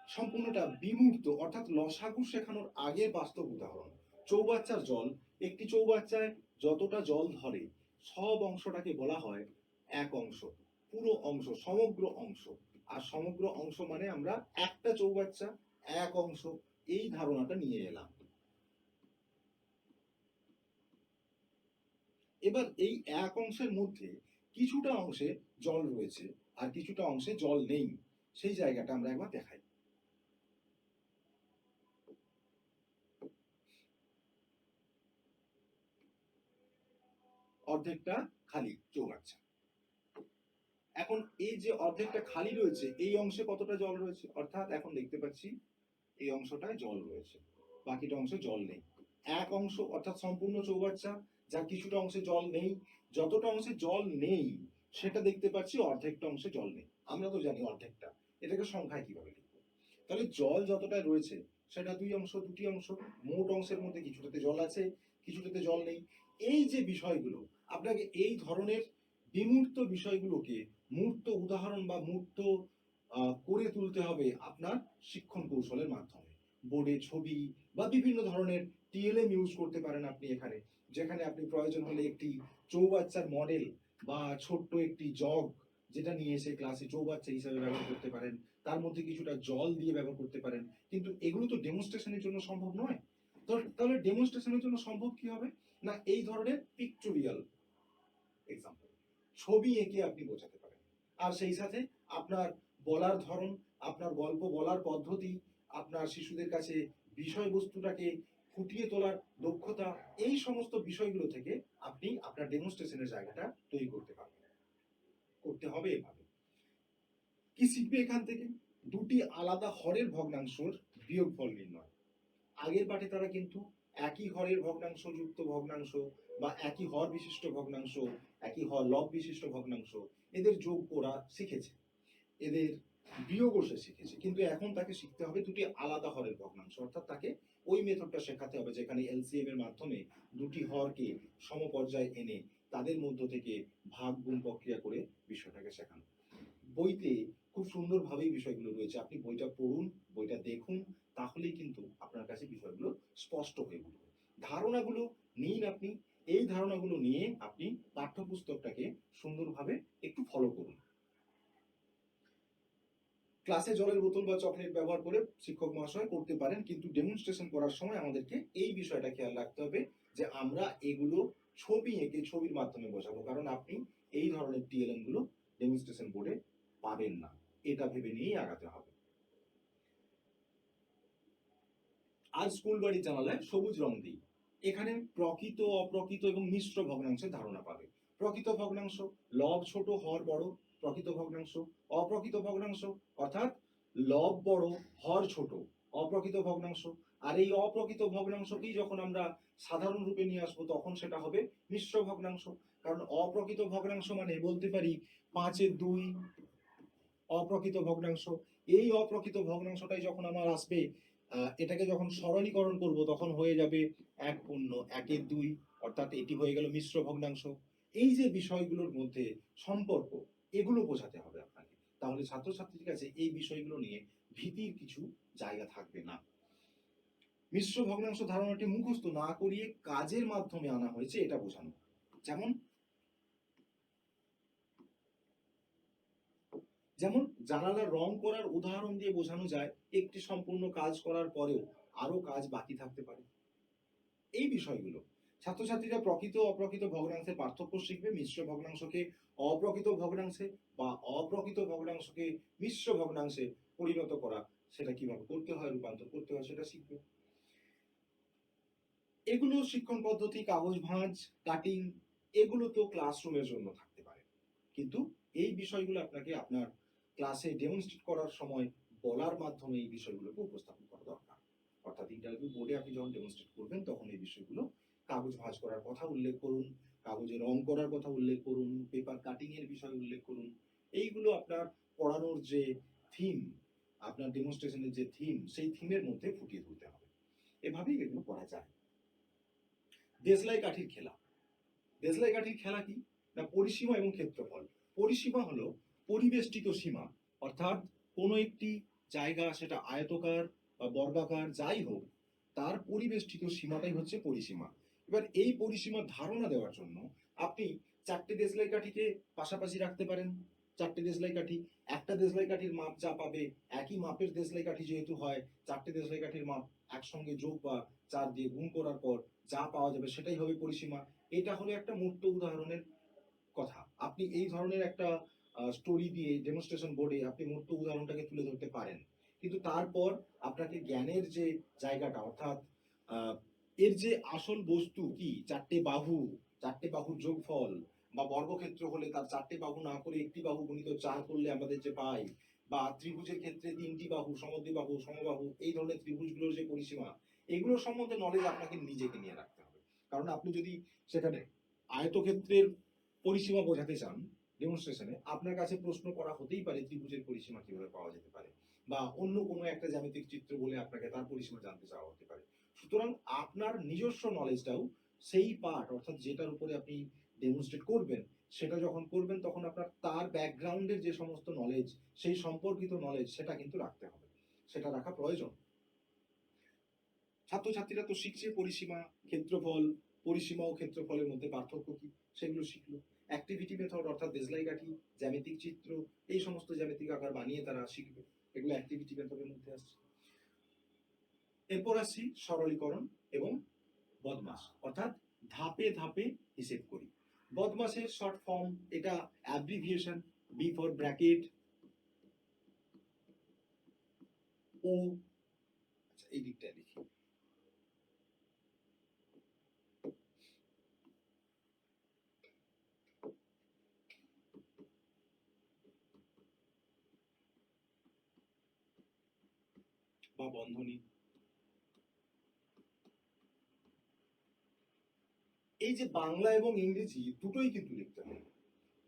A: সম্পূর্ণটা বিমূর্ত অর্থাৎ লসাগু শেখানোর আগের বাস্তব উদাহরণ, চৌবাচ্চার জল। একটি চৌবাচ্চায় যতটা জল ধরে সব অংশটাকে বলা হয় এক অংশ, পুরো অংশ, সমগ্র অংশ। আর সমগ্র অংশ মানে আমরা একটা চৌবাচ্চা, এক অংশ, এই ধারণাটা নিয়ে এলাম। এবার এই এক অংশের মধ্যে কিছুটা অংশে জল রয়েছে আর কিছুটা অংশে জল নেই, সেই জায়গাটা আমরা একবার দেখাই। অর্ধেকটা খালি চৌবাচ্চা। এখন এই যে অর্ধেকটা খালি রয়েছে, এই অংশে কতটা জল রয়েছে, অর্থাৎ এখন দেখতে পাচ্ছি এই অংশটায় জল রয়েছে, বাকিটা অংশে জল নেই। এক অংশ অর্থাৎ সম্পূর্ণ চৌবাচ্চা, যার কিছুটা অংশে জল নেই, যতটা অংশে জল নেই সেটা দেখতে পাচ্ছি অর্ধেকটা অংশে জল নেই। আমরা তো জানি অর্ধেকটা, এটাকে সংখ্যায় কিভাবে লিখবো। তাহলে জল যতটা রয়েছে সেটা দুই অংশ, দুটি অংশ, মোট অংশের মধ্যে কিছুটাতে জল আছে, কিছুটাতে জল নেই। এই যে বিষয়গুলো, আপনাকে এই ধরনের বিমূর্ত বিষয়গুলোকে মূর্ত উদাহরণ বা মূর্ত করে তুলতে হবে আপনার শিক্ষণ কৌশলের মাধ্যমে। বোর্ডে ছবি বা বিভিন্ন ধরনের টিএলএম ইউজ করতে পারেন আপনি এখানে, যেখানে আপনি প্রয়োজন হলে একটি চৌবাচ্চার মডেল বা ছোট্ট একটি জগ যেটা নিয়ে এসে ক্লাসে চৌবাচ্চা হিসাবে ব্যবহার করতে পারেন, তার মধ্যে কিছুটা জল দিয়ে ব্যবহার করতে পারেন। কিন্তু এগুলো তো ডেমনস্ট্রেশনের জন্য সম্ভব নয়। তো তাহলে ডেমনস্ট্রেশনের জন্য সম্ভব কি হবে, না এই ধরনের পিকটোরিয়াল এক্সাম্পল, ছবি এঁকে আপনি বোঝাতে পারেন। আর সেই সাথে আপনার বলার ধরন, আপনার গল্প বলার পদ্ধতি, আপনার শিশুদের কাছে বিষয়বস্তুটাকে ফুটিয়ে তোলার দক্ষতা, এই সমস্ত বিষয়গুলো থেকে আপনি আপনার ডেমনস্ট্রেশনের জায়গাটা তৈরি করতে পারবেন। করতে হবে এভাবে। কি শিখবে এখান থেকে, দুটি আলাদা হরের ভগ্নাংশের বিয়োগফল নির্ণয়। আগের পাঠে তারা কিন্তু একই হরের ভগ্নাংশ যুক্ত ভগ্নাংশ বা একই হর বিশিষ্ট ভগ্নাংশ, একই হর লব বিশিষ্ট ভগ্নাংশ, এদের যোগ করা শিখেছে, এদের বিয়োগও সে শিখেছে। কিন্তু এখন তাকে শিখতে হবে দুটি আলাদা হরের ভগ্নাংশ, অর্থাৎ তাকে ওই মেথডটা শেখাতে হবে যেখানে এলসিএম এর মাধ্যমে দুটি হরকে সমপর্যায়ে এনে তাদের মধ্য থেকে ভাগ গুণ প্রক্রিয়া করে বিষয়টাকে শেখানো। বইতে খুব সুন্দরভাবেই বিষয়গুলো রয়েছে, আপনি বইটা পড়ুন, বইটা দেখুন, তাহলেই কিন্তু আপনার কাছে বিষয়গুলো স্পষ্ট হয়ে উঠবে। ধারণাগুলো নিন আপনি, এই ধারণাগুলো নিয়ে আপনি পাঠ্যপুস্তকটাকে সুন্দরভাবে একটু ফলো করুন। ক্লাসে জলের বোতল বা চকলেট ব্যবহার করে শিক্ষক মহাশয় করতে পারেন, কিন্তু ডেমনস্ট্রেশন করার সময় আমাদেরকে এই বিষয়টা খেয়াল রাখতে হবে যে আমরা এগুলো ছবি এঁকে ছবির মাধ্যমে বোঝাবো, কারণ আপনি এই ধরনের টিএলএম গুলো ডেমনস্ট্রেশন বোর্ডে পাবেন না, এটা ভেবে নিয়েই আগাতে হবে। আর স্কুল বাড়ির জানালায় সবুজ রং দিই। এখানে প্রকৃত, অপ্রকৃত এবং মিশ্র ভগ্নাংশের ধারণা পাবে। প্রকৃত ভগ্নাংশ, লব ছোট হর বড়, প্রকৃত ভগ্নাংশ। অপ্রকৃত ভগ্নাংশ অর্থাৎ লব বড় হর ছোট, অপ্রকৃত ভগ্নাংশ। আর এই অপ্রকৃত ভগ্নাংশকেই যখন আমরা সাধারণ রূপে নিয়ে আসবো তখন সেটা হবে মিশ্র ভগ্নাংশ। কারণ অপ্রকৃত ভগ্নাংশ মানে বলতে পারি 5/2 অপ্রকৃত ভগ্নাংশ। এই অপ্রকৃত ভগ্নাংশটাই যখন আমার আসবে, এটাকে যখন সরলীকরণ করব তখন হয়ে যাবে 1/2 অর্থাৎ এটি হয়ে গেল মিশ্র ভগ্নাংশ। এই যে বিষয়গুলোর মধ্যে সম্পর্ক, এগুলো বোঝাতে হবে আপনাকে। তাহলে ছাত্রছাত্রীর কাছে এই বিষয়গুলো নিয়ে ভীতির কিছু জায়গা থাকবে না। মিশ্র ভগ্নাংশ ধারণাটি মুখস্থ না করিয়ে কাজের মাধ্যমে আনা হয়েছে এটা বোঝানো। যেমন যেমন জানালার রং করার উদাহরণ দিয়ে বোঝানো যায় একটি সম্পূর্ণ কাজ করার পরেও আরো কাজ বাকি থাকতে পারে। এই বিষয়গুলো ছাত্রছাত্রীরা প্রকৃত অপ্রকৃত ভগ্নাংশের পার্থক্য শিখবে, মিশ্র ভগ্নাংশকে অপ্রকৃত ভগ্নাংশে বা অপ্রকৃত ভগ্নাংশকে মিশ্র ভগ্নাংশে পরিণত করা, সেটা কিভাবে করতে হয়, রূপান্তর করতে হয় সেটা শিখবে। এগুলো শিক্ষণ পদ্ধতি, কাগজ ভাঁজ, কাটিং, এগুলো তো ক্লাসরুমের জন্য থাকতে পারে, কিন্তু এই বিষয়গুলো আপনাকে আপনার ক্লাসে ডেমনস্ট্রেট করার সময় বলার মাধ্যমে এই বিষয়গুলোকে উপস্থাপন করা দরকার। অর্থাৎ ইন্টারভিউ বোর্ডে আপনি যখন ডেমনস্ট্রেট করবেন তখন এই বিষয়গুলো কাগজ ভাঁজ করার কথা উল্লেখ করুন, কাগজে রং করার কথা উল্লেখ করুন, পেপার কাটিং এর বিষয় উল্লেখ করুন। এইগুলো আপনার পড়ানোর যে থিম, আপনার ডেমনস্ট্রেশনের যে থিম, সেই থিমের মধ্যে ফুটিয়ে তুলতে হবে। এভাবেই এগুলো করা যায়। দেশলাই কাঠির খেলা। দেশলাই কাঠির খেলা কি না, পরিসীমা এবং ক্ষেত্রফল। পরিসীমা হলো পরিবেষ্টিত সীমা, অর্থাৎ কোনো একটি জায়গা, সেটা আয়তকার বা বর্গাকার যাই হোক, তার পরিবেষ্টিত সীমাটাই হচ্ছে পরিসীমা। এবার এই পরিসীমার ধারণা দেওয়ার জন্য আপনি 4টে দেশলাই কাঠিকে পাশাপাশি রাখতে পারেন। 4টে দেশলাই কাঠি, একটা দেশলাই কাঠির মাপ যা পাবে, একই মাপের দেশলাই কাঠি যেহেতু হয়, 4টে দেশলাই কাঠির মাপ একসঙ্গে যোগ বা 4 দিয়ে গুণ করার পর যা পাওয়া যাবে সেটাই হবে পরিসীমা। এটা হলো একটা মূর্ত উদাহরণের কথা। আপনি এই ধরনের একটা স্টোরি দিয়ে ডেমনস্ট্রেশন বোর্ডে আপনি মূর্ত উদাহরণটাকে তুলে ধরতে পারেন, কিন্তু তারপর আপনাকে জ্ঞানের যে জায়গাটা, অর্থাৎ আহ, এর যে আসল বস্তু কি, 4টে বাহু, 4টে বাহুর যোগফল, বা বর্গক্ষেত্র হলে তার 4টে বাহু না করে একটি বাহু গুণিত 4 করলে আমাদের যে পাই, বা ত্রিভুজের ক্ষেত্রে 3টি বাহু, সমদ্বিবাহু, সমবাহু, এই ধরনের ত্রিভুজগুলোর যে পরিসীমা, এগুলোর সম্বন্ধে নলেজ আপনাকে নিজেকে নিয়ে রাখতে হবে। কারণ আপনি যদি সেখানে আয়তক্ষেত্রের পরিসীমা বোঝাতে চান ডেমনস্ট্রেশনে, আপনার কাছে প্রশ্ন করা হতেই পারে ত্রিভুজের পরিসীমা কিভাবে পাওয়া যেতে পারে, বা অন্য কোনো একটা জ্যামিতিক চিত্র বলে আপনাকে তার পরিসীমা জানতে চাওয়া হতে পারে। সুতরাং আপনার নিজস্ব নলেজটাও সেই পার্ট, অর্থাৎ যেটার উপরে আপনি ডেমনস্ট্রেট করবেন, সেটা যখন করবেন তখন আপনার তার ব্যাকগ্রাউন্ডের যে সমস্ত নলেজ, সেই সম্পর্কিত নলেজ, সেটা কিন্তু রাখতে হবে, সেটা রাখা প্রয়োজন। ছাত্রছাত্রীরা তো শিখছে পরিসীমা, ক্ষেত্রফল, পরিসীমা ও ক্ষেত্রফলের মধ্যে পার্থক্য কি সেগুলো শিখলো। অ্যাক্টিভিটি মেথড অর্থাৎ দেশলাই কাঠি, জ্যামিতিক চিত্র, এই সমস্ত জ্যামিতিক আকার বানিয়ে তারা শিখবে, এগুলো অ্যাক্টিভিটি মেথডের মধ্যে আসছে। এরপর আসছি সরলীকরণ এবং বদমাস, অর্থাৎ ধাপে ধাপে হিসেব করি। বদমাসের শর্ট ফর্ম, এটা অ্যাব্রিভিয়েশন, বি ফর ব্র্যাকেট, ও, আচ্ছা এই দিকটা লিখি, বা বন্ধনী। এই যে বাংলা এবং ইংরেজি দুটোই কিন্তু লিখতে হবে,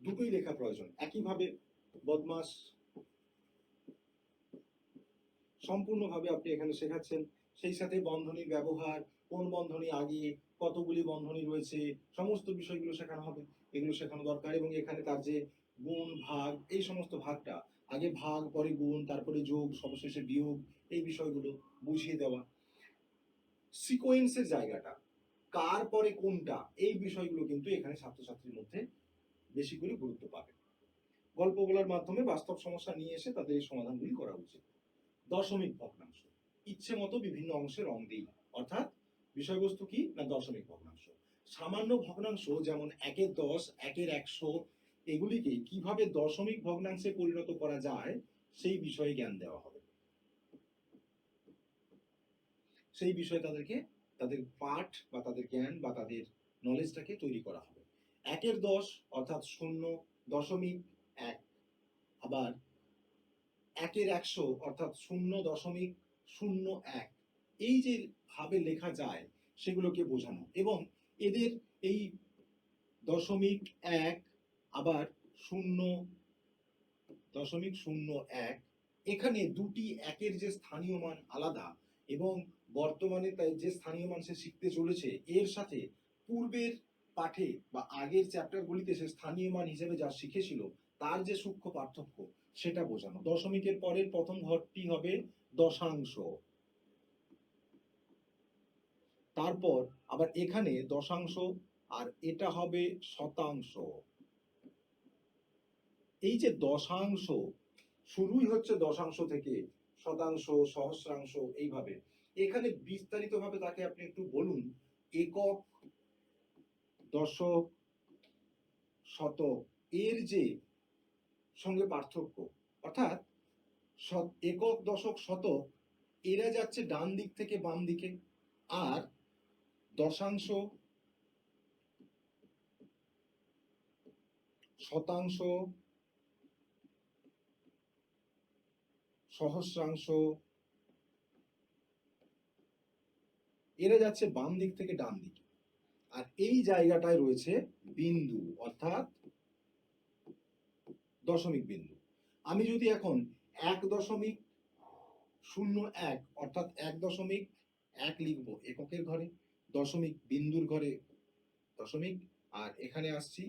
A: দুটোই লেখা প্রয়োজন। একইভাবে বদমাস সম্পূর্ণভাবে আপনি এখানে শেখাচ্ছেন, সেই সাথে বন্ধনীর ব্যবহার, কোন বন্ধনী আগে, কতগুলি বন্ধনী রয়েছে, সমস্ত বিষয়গুলো শেখানো হবে। এগুলো শেখানো দরকার। এবং এখানে তার যে গুণ ভাগ, এই সমস্ত ভাগটা, আগে ভাগ পরে গুণ তারপরে যোগ সবশেষে বিয়োগ, এই বিষয়গুলো বুঝিয়ে দেওয়া। সিকোয়েন্সের জায়গাটা, কার পরে কোনটা, এই বিষয়গুলো কিন্তু এখানে ছাত্রছাত্রীর মধ্যে বেশি করে গুরুত্ব পাবে। গল্প বলার মাধ্যমে বাস্তব সমস্যা নিয়ে এসে তাদের এই সমাধানগুলি করা উচিত। দশমিক ভগ্নাংশ, ইচ্ছে মতো বিভিন্ন অংশে রং দিই, অর্থাৎ বিষয়বস্তু কি না দশমিক ভগ্নাংশ। সামান্য ভগ্নাংশ যেমন 1/10, 1/100, এগুলিকে কিভাবে দশমিক ভগ্নাংশে পরিণত করা যায় সেই বিষয়ে জ্ঞান দেওয়া হবে। সেই বিষয়ে তাদের পাঠ বা তাদের জ্ঞান বা তাদের নলেজটাকে তৈরি করা হবে। 1-10 অর্থাৎ 0.1, আবার 1-100 অর্থাৎ 0.01, এই যে ভাবে লেখা যায় সেগুলোকে বোঝানো, এবং এদের এই 0.1 আবার 0.01, এখানে দুটি একের যে স্থানীয় মান আলাদা, এবং বর্তমানে তাই যে স্থানীয় মান সে শিখতে চলেছে এর সাথে পূর্বের পাঠে বা আগের চ্যাপ্টারগুলিতে সে স্থানীয় মান হিসেবে যা শিখেছিল তার যে সূক্ষ্ম পার্থক্য সেটা বোঝানো। দশমিকের পরের প্রথম ঘরটি হবে দশাংশ, তারপর আবার এখানে দশাংশ, আর এটা হবে শতাংশ। এই যে দশাংশ শুরুই হচ্ছে দশাংশ থেকে, শতাংশ, সহস্রাংশ, এইভাবে। এখানে বিস্তারিতভাবে তাকে আপনি একটু বলুন একক, দশক, শতক এর যে সঙ্গে পার্থক্য, অর্থাৎ একক, দশক, শতক এরা যাচ্ছে ডান দিক থেকে বাম দিকে, আর দশাংশ, শতাংশ, সহস্রাংশ এরা যাচ্ছে বাম দিক থেকে ডান দিকে। আর এই জায়গাটায় রয়েছে বিন্দু, অর্থাৎ দশমিক বিন্দু। আমি যদি এখন 1.01 অর্থাৎ 1.1 লিখবো এককের ঘরে, দশমিক বিন্দুর ঘরে দশমিক, আর এখানে আসছি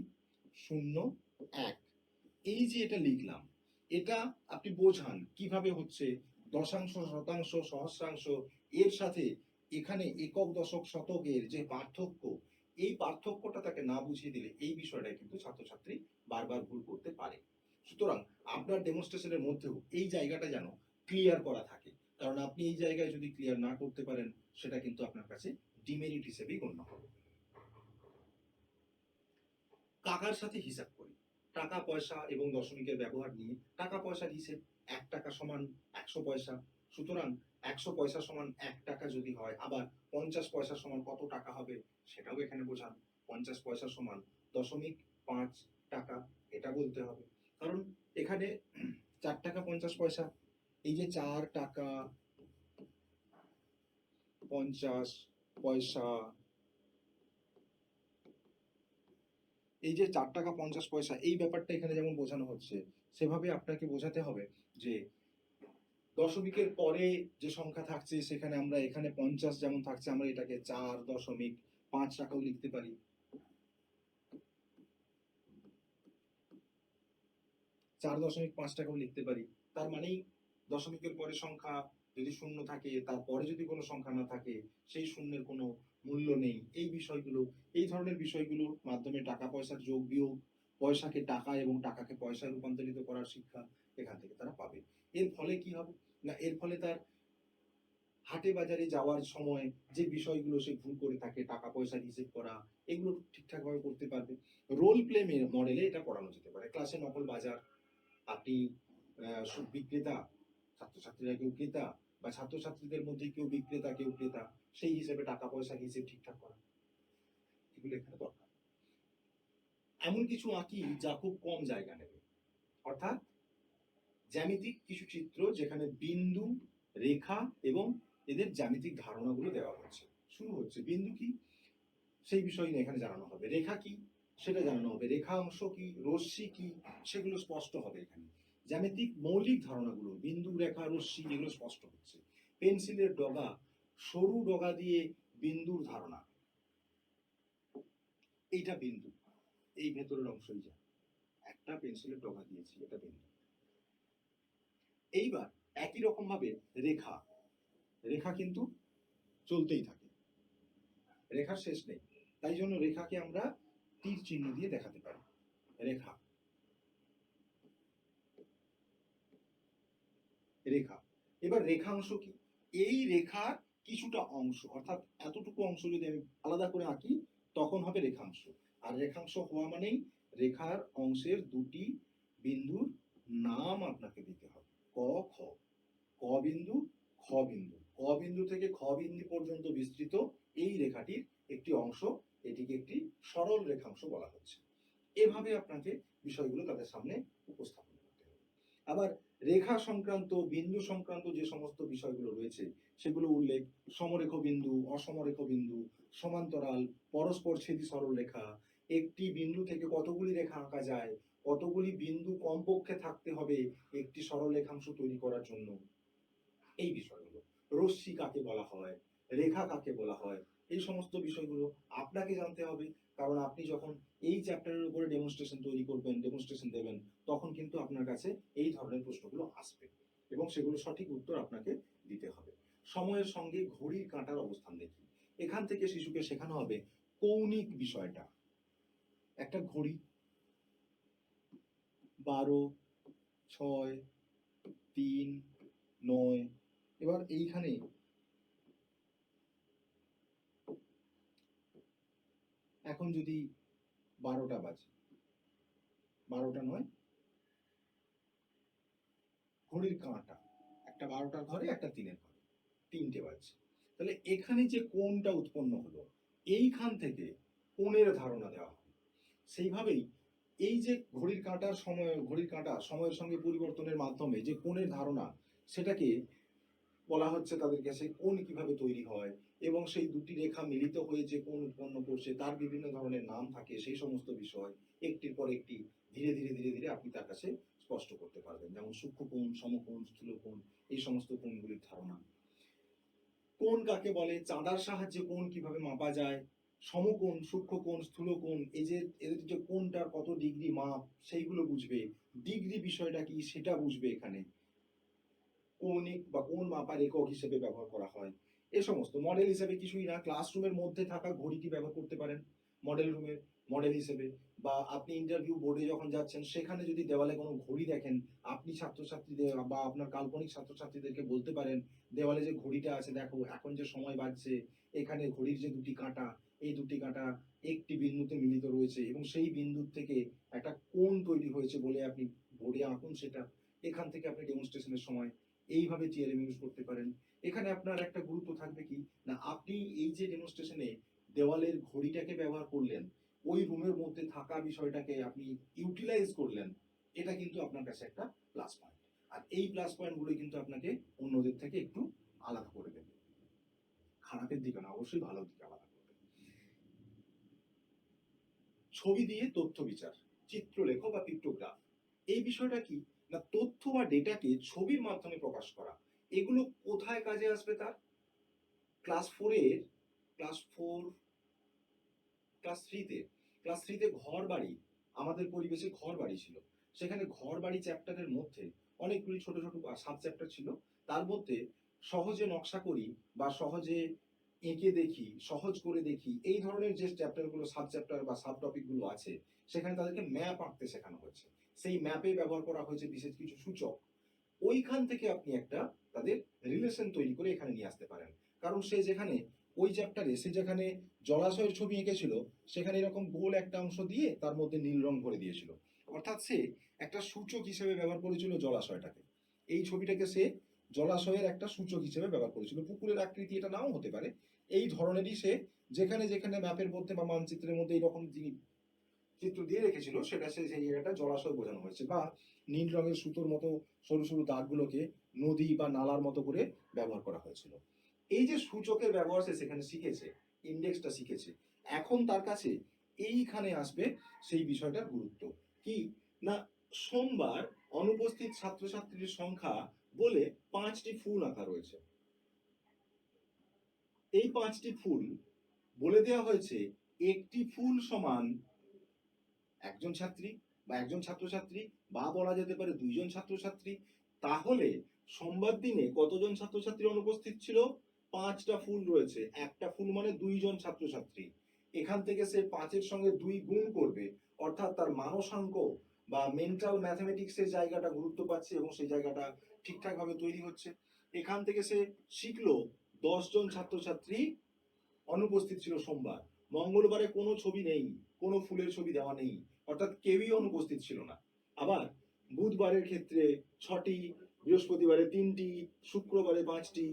A: 0.1, এই যে এটা লিখলাম, এটা আপনি বোঝান কিভাবে হচ্ছে দশাংশ, শতাংশ, সহস্রাংশ এর সাথে এখানে একক, দশক, শতকের যে পার্থক্য, এই পার্থক্যটা তাকে না বুঝিয়ে দিলে এই বিষয়টা কিন্তু ছাত্রছাত্রী বারবার ভুল করতে পারে। সুতরাং আপনার ডেমনস্ট্রেশনের মধ্যেও এই জায়গাটা যেন ক্লিয়ার করা থাকে, কারণ আপনি এই জায়গায় যদি ক্লিয়ার না করতে পারেন সেটা কিন্তু আপনার কাছে ডিমেরিট হিসেবেই গণ্য হবে। টাকার সাথে হিসাব করি, টাকা পয়সা এবং দশমিকের ব্যবহার নিয়ে টাকা পয়সার হিসেব। 1 টাকা সমান 100 পয়সা, সুতরাং 100 পয়সা সমান 1 টাকা যদি হয়, আবার 50 পয়সা সমান কত টাকা হবে সেটাও এখানে বোঝান। 50 পয়সা সমান 0.5 টাকা, এটা বলতে হবে, কারণ এখানে 4 টাকা 50 পয়সা, এই যে 4 টাকা 50 পয়সা, এই যে 4 টাকা 50 পয়সা, এই ব্যাপারটা এখানে যেমন বোঝানো হচ্ছে সেভাবে আপনাকে বোঝাতে হবে যে দশমিকের পরে যে সংখ্যা থাকছে সেখানে আমরা এখানে 50 যেমন থাকছে, আমরা এটাকে 4.5 টাকাও লিখতে পারি, 4.5 টাকাও লিখতে পারি। তার মানেই দশমিকের পরে সংখ্যা যদি শূন্য থাকে, তারপরে যদি কোনো সংখ্যা না থাকে, সেই শূন্যের কোনো মূল্য নেই। এই বিষয়গুলো, এই ধরনের বিষয়গুলোর মাধ্যমে টাকা পয়সার যোগ বিয়োগ, পয়সাকে টাকা এবং টাকাকে পয়সায় রূপান্তরিত করার শিক্ষা এখান থেকে তারা পাবে। এর ফলে কি হবে না, এর ফলে তার হাটে বাজারে যাওয়ার সময় যে বিষয়গুলো সে ভুল করে থাকে, টাকা পয়সার হিসেব করা, এগুলো ঠিকঠাক ভাবে করতে পারবে। রোল প্লে মডেলে এটা পড়ানো যেতে পারে। ক্লাসে নকল বাজার, আপনি বিক্রেতা, ছাত্রছাত্রীরা কেউ ক্রেতা, বা ছাত্রছাত্রীদের মধ্যে কেউ বিক্রেতা কেউ ক্রেতা, সেই হিসেবে টাকা পয়সার হিসেব ঠিকঠাক করা, এগুলো এখানে দরকার। এমন কিছু আঁকি যা খুব কম জায়গা নেবে, অর্থাৎ জ্যামিতিক কিছু চিত্র যেখানে বিন্দু, রেখা এবং এদের জ্যামিতিক ধারণাগুলো দেওয়া হচ্ছে। শুরু হচ্ছে বিন্দু কি সেই বিষয় নিয়ে এখানে জানানো হবে, রেখা কি সেটা জানানো হবে, রেখা অংশ কি, রশ্মি কি, সেগুলো স্পষ্ট হবে এখানে। জ্যামিতিক মৌলিক ধারণাগুলো বিন্দু, রেখা, রশ্মি এগুলো স্পষ্ট হচ্ছে। পেন্সিলের ডগা, সরু ডগা দিয়ে বিন্দুর ধারণা, এইটা বিন্দু, এই ভেতরের অংশই যা একটা পেন্সিলের ডগা দিয়েছি, এটা বিন্দু। এইবার একই রকম ভাবে রেখা, রেখা কিন্তু চলতেই থাকে, রেখার শেষ নেই, তাই জন্য রেখাকে আমরা তীর চিহ্ন দিয়ে দেখাতে পারি, রেখা, রেখা। এবার রেখাংশ কি, এই রেখার কিছুটা অংশ, অর্থাৎ এতটুকু অংশ যদি আমি আলাদা করে আঁকি তখন হবে রেখাংশ। আর রেখাংশ হওয়া মানেই রেখার অংশের দুটি বিন্দুর নাম আপনাকে দিতে হবে, ক খ, ক বিন্দু, খ বিন্দু, ক ক বিন্দু থেকে খ বিন্দু পর্যন্ত বিস্তৃত এই রেখাটির একটি অংশ, এটিকে একটি সরল রেখাংশ বলা হচ্ছে। এভাবে আপনাকে বিষয়গুলো তাদের সামনে উপস্থাপন করতে হবে। আবার রেখা সংক্রান্ত, বিন্দু সংক্রান্ত যে সমস্ত বিষয়গুলো রয়েছে সেগুলো উল্লেখ, সমরেখ বিন্দু, অসমরেখ বিন্দু, সমান্তরাল, পরস্পর ছেদি সরল রেখা, একটি বিন্দু থেকে কতগুলি রেখা আঁকা যায়, কতগুলি বিন্দু কমপক্ষে থাকতে হবে একটি সরল রেখাংশ তৈরি করার জন্য, এই বিষয়গুলো, রশ্মি কাকে বলা হয়, রেখা কাকে বলা হয়, এই সমস্ত বিষয়গুলো আপনাকে জানতে হবে। কারণ আপনি যখন এই চ্যাপ্টারের উপরে ডেমনস্ট্রেশন তৈরি করবেন, ডেমনস্ট্রেশন দেবেন, তখন কিন্তু আপনার কাছে এই ধরনের প্রশ্নগুলো আসবে এবং সেগুলো সঠিক উত্তর আপনাকে দিতে হবে। সময়ের সঙ্গে ঘড়ির কাঁটার অবস্থান দেখি, এখান থেকে শিশুকে শেখানো হবে কৌণিক বিষয়টা। একটা ঘড়ি 12, 6, 3, 9, এবার এইখানে এখন যদি 12টা বাজে, 12টা নয়, ঘড়ির কাঁটা একটা 12টার ঘরে, একটা 3-এর ঘরে, 3টে বাজছে, তাহলে এখানে যে কোণটা উৎপন্ন হলো, এইখান থেকে কোণের ধারণা দেওয়া হয়। সেইভাবেই এই যে ঘড়ির কাঁটার সময়, ঘড়ির কাঁটা সময়ের সঙ্গে পরিবর্তনের মাধ্যমে যে কোণের ধারণা, সেটাকে বলা হচ্ছে তাদের কাছে কোণ কিভাবে তৈরি হয়, এবং সেই দুটি রেখা মিলিত হয়ে যে কোণ উৎপন্ন করছে তার বিভিন্ন ধরনের নাম থাকে, সেই সমস্ত বিষয় একটির পর একটি ধীরে ধীরে ধীরে ধীরে আপনি তার কাছে স্পষ্ট করতে পারবেন। যেমন সূক্ষ্ম কোণ, সমকোণ, স্থূল কোণ, এই সমস্ত কোণগুলির ধারণা। কোণ কাকে বলে, চাঁদার সাহায্যে কোণ কিভাবে মাপা যায়, সমকোণ, সূক্ষ্ম কোণ, স্থূল কোণ, এই যে এদের যে কোণটার কত ডিগ্রি মাপ সেইগুলো বুঝবে, ডিগ্রি বিষয়টা কি সেটা বুঝবে। এখানে কৌণিক বা কোণ মাপার একক হিসেবে ব্যবহার করা হয়। এ সমস্ত মডেল হিসেবে কিছুই না, ক্লাসরুমের মধ্যে থাকা ঘড়িটি ব্যবহার করতে পারেন মডেল রুমের মডেল হিসেবে, বা আপনি ইন্টারভিউ বোর্ডে যখন যাচ্ছেন সেখানে যদি দেওয়ালে কোনো ঘড়ি দেখেন, আপনি ছাত্রছাত্রীদের বা আপনার কাল্পনিক ছাত্রছাত্রীদেরকে বলতে পারেন, দেওয়ালে যে ঘড়িটা আছে দেখো এখন যে সময় বাজছে, এখানে ঘড়ির যে দুটি কাঁটা, এই দুটি কাঁটা একটি বিন্দুতে মিলিত রয়েছে এবং সেই বিন্দুর থেকে একটা কোণ তৈরি হয়েছে বলে আপনি বোর্ডে আঁকুন সেটা। এখান থেকে আপনি ডেমনস্ট্রেশনের সময় এইভাবে টিএলএম ইউজ করতে পারেন। এখানে আপনার একটা গুরুত্ব থাকবে কি না, আপনি এই যে ডেমনস্ট্রেশনে দেওয়ালের ঘড়িটাকে ব্যবহার করলেন, ওই রুমের মধ্যে থাকা বিষয়টাকে আপনি ইউটিলাইজ করলেন, এটা কিন্তু আপনার কাছে একটা প্লাস পয়েন্ট। আর এই প্লাস পয়েন্টগুলো কিন্তু আপনাকে অন্যদের থেকে একটু আলাদা করে দেবে, খারাপের দিকে না, অবশ্যই ভালোর দিকে আলাদা করবে। ছবি দিয়ে তথ্য বিচার, চিত্রলেখ বা পিক্টোগ্রাফ, এই বিষয়টা কি না, তথ্য বা ডেটাকে ছবির মাধ্যমে প্রকাশ করা। এগুলো কোথায় কাজে আসবে তার, ক্লাস ফোরের, ক্লাস ফোর, ক্লাস থ্রিতে ঘর বাড়ি, আমাদের পরিবেশে ঘর বাড়ি ছিল, সেখানে ঘর বাড়ি চ্যাপ্টারের মধ্যে অনেকগুলি ছোট ছোট সাব চ্যাপ্টার ছিল। তার মধ্যে সহজে নকশা করি বা সহজে এঁকে দেখি, সহজ করে দেখি, এই ধরনের যে চ্যাপ্টারগুলো, সাব চ্যাপ্টার বা সাব টপিকগুলো আছে, সেখানে তাদেরকে ম্যাপ আঁকতে শেখানো হয়েছে। সেই ম্যাপে ব্যবহার করা হয়েছে বিশেষ কিছু সূচক। ওইখান থেকে আপনি একটা তাদের রিলেশন তৈরি করে এখানে নিয়ে আসতে পারেন। কারণ সে যেখানে ওই চ্যাপ্টারে সে যেখানে জলাশয়ের ছবি এঁকেছিল, সেখানে এরকম গোল একটা অংশ দিয়ে তার মধ্যে নীল রং করে দিয়েছিল, অর্থাৎ সে একটা সূচক হিসেবে ব্যবহার করেছিল জলাশয়টাকে। এই ছবিটাকে সে জলাশয়ের একটা সূচক হিসেবে ব্যবহার করেছিল, পুকুরের আকৃতি এটা নাও হতে পারে, এই ধরনেরই সে যেখানে যেখানে ম্যাপের মধ্যে বা মানচিত্রের মধ্যে এইরকম যিনি চিত্র দিয়ে রেখেছিল, সেটা সেই জায়গাটা জলাশয় বোঝানো হয়েছে, বা নীল রঙের সুতোর মতো সরু সরু দাগগুলোকে নদী বা নালার মতো করে ব্যবহার করা হয়েছিল। এই যে সূচকের ব্যবহার সে সেখানে শিখেছে, ইন্ডেক্সটা শিখেছে, এখন তার কাছে এইখানে আসবে সেই বিষয়টার গুরুত্ব কি না, সোমবার অনুপস্থিত ছাত্রছাত্রীর সংখ্যা বলে 5টি ফুল আঁকা রয়েছে। এই 5টি ফুল বলে দেওয়া হয়েছে, একটি ফুল সমান একজন ছাত্রী বা একজন ছাত্রছাত্রী, বা বলা যেতে পারে 2জন ছাত্রছাত্রী। তাহলে সোমবার দিনে কতজন ছাত্রছাত্রী অনুপস্থিত ছিল, 5টা ফুল রয়েছে, একটা ফুল মানে 2জন ছাত্রছাত্রী। এখান থেকে সে 5-এর সঙ্গে 2 গুণ করবে, অর্থাৎ তার মানসাঙ্ক বা মেন্টাল ম্যাথমেটিক্সের জায়গাটা গুরুত্ব পাচ্ছে এবং সেই জায়গাটা ঠিকঠাক ভাবে তৈরি হচ্ছে। এখান থেকে সে শিখলো 10জন ছাত্রছাত্রী অনুপস্থিত ছিল সোমবার। মঙ্গলবারে কোনো ছবি নেই, কোনো ফুলের ছবি দেওয়া নেই, অর্থাৎ কেউই অনুপস্থিত ছিল না। আবার বুধবারের ক্ষেত্রে 6টি, বৃহস্পতিবারে 3টি, শুক্রবারে 5টি,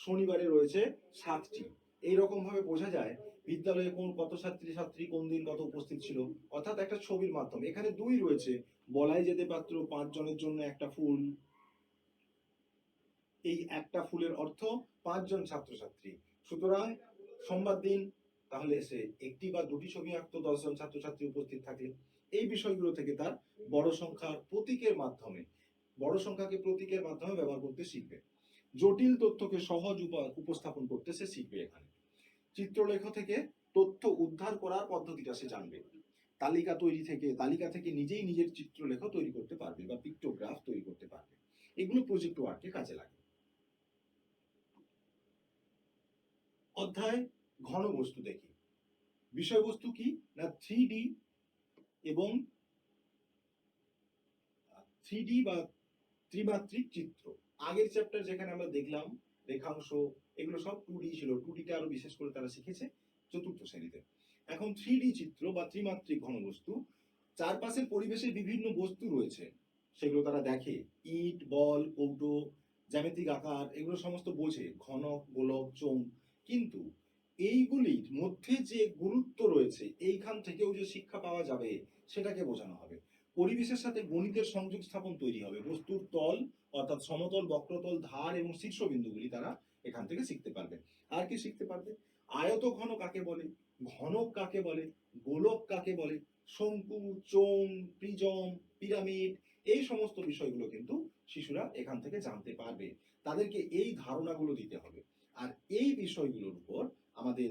A: শনিবারে রয়েছে 7টি। এইরকম ভাবে বোঝা যায় বিদ্যালয়ে কত ছাত্রী ছাত্রী কোন দিন কত উপস্থিত ছিল, অর্থাৎ একটা ছবির মাধ্যমে। এখানে 2 রয়েছে, বলাই যেতে পাত্র 5 জনের জন্য একটা ফুল। এই একটা ফুলের অর্থ 5 জন ছাত্রছাত্রী। সুতরাং সোমবার দিন তাহলে সে একটি বা দুটি ছবি আঁকতো 10 জন ছাত্রছাত্রী উপস্থিত থাকলে। এই বিষয়গুলো থেকে তার বড় সংখ্যার প্রতীকের মাধ্যমে, বড় সংখ্যাকে প্রতীকের মাধ্যমে ব্যবহার করতে শিখবে। জটিল তথ্যকে সহজ উপস্থাপন করতে সে শিখবে। এখানে চিত্রলেখ থেকে তথ্য উদ্ধার করার পদ্ধতিটা সে জানবে। তালিকা থেকে নিজেই নিজের চিত্রলেখ তৈরি করতে পারবে বা পিক্টোগ্রাফ তৈরি করতে পারবে। এগুলো প্রজেক্ট ওয়ার্কে কাজে লাগে। অধ্যায় ঘনবস্তু দেখি। বিষয়বস্তু কি না 3D এবং 3D বা ত্রিমাত্রিক চিত্র। আগের চ্যাপ্টার যেখানে আমরা দেখলাম রেখাংশ, এগুলো সব 2D ছিল। 2Dটা আরো বিশেষ করে তারা শিখেছে চতুর্থ শ্রেণীতে। এখন 3D চিত্র বা ত্রিমাত্রিক ঘনবস্তু, চারপাশের পরিবেশে বিভিন্ন বস্তু রয়েছে, সেগুলো তারা দেখে। ইট, বল, কৌটো, জ্যামিতিক আকার, এগুলো সমস্ত বোঝে, ঘনক, গোলক, চোঙ। কিন্তু এইগুলির মধ্যে যে গুরুত্ব রয়েছে, এইখান থেকেও যে শিক্ষা পাওয়া যাবে সেটাকে বোঝানো হবে। পরিবেশের সাথে গণিতের সংযোগ স্থাপন তৈরি হবে। বস্তুর তল অর্থাৎ সমতল, বক্রতল, ধার এবং শীর্ষবিন্দুগুলি তারা এখান থেকে শিখতে পারবে। আর কি শিখতে পারবে? আয়ত ঘন কাকে বলে, ঘনক কাকে বলে, গোলক কাকে বলে, শঙ্কু, চোঙ, প্রিজম, পিরামিড, এই সমস্ত বিষয়গুলো কিন্তু শিশুরা এখান থেকে জানতে পারবে। তাদেরকে এই ধারণাগুলো দিতে হবে। আর এই বিষয়গুলোর উপর আমাদের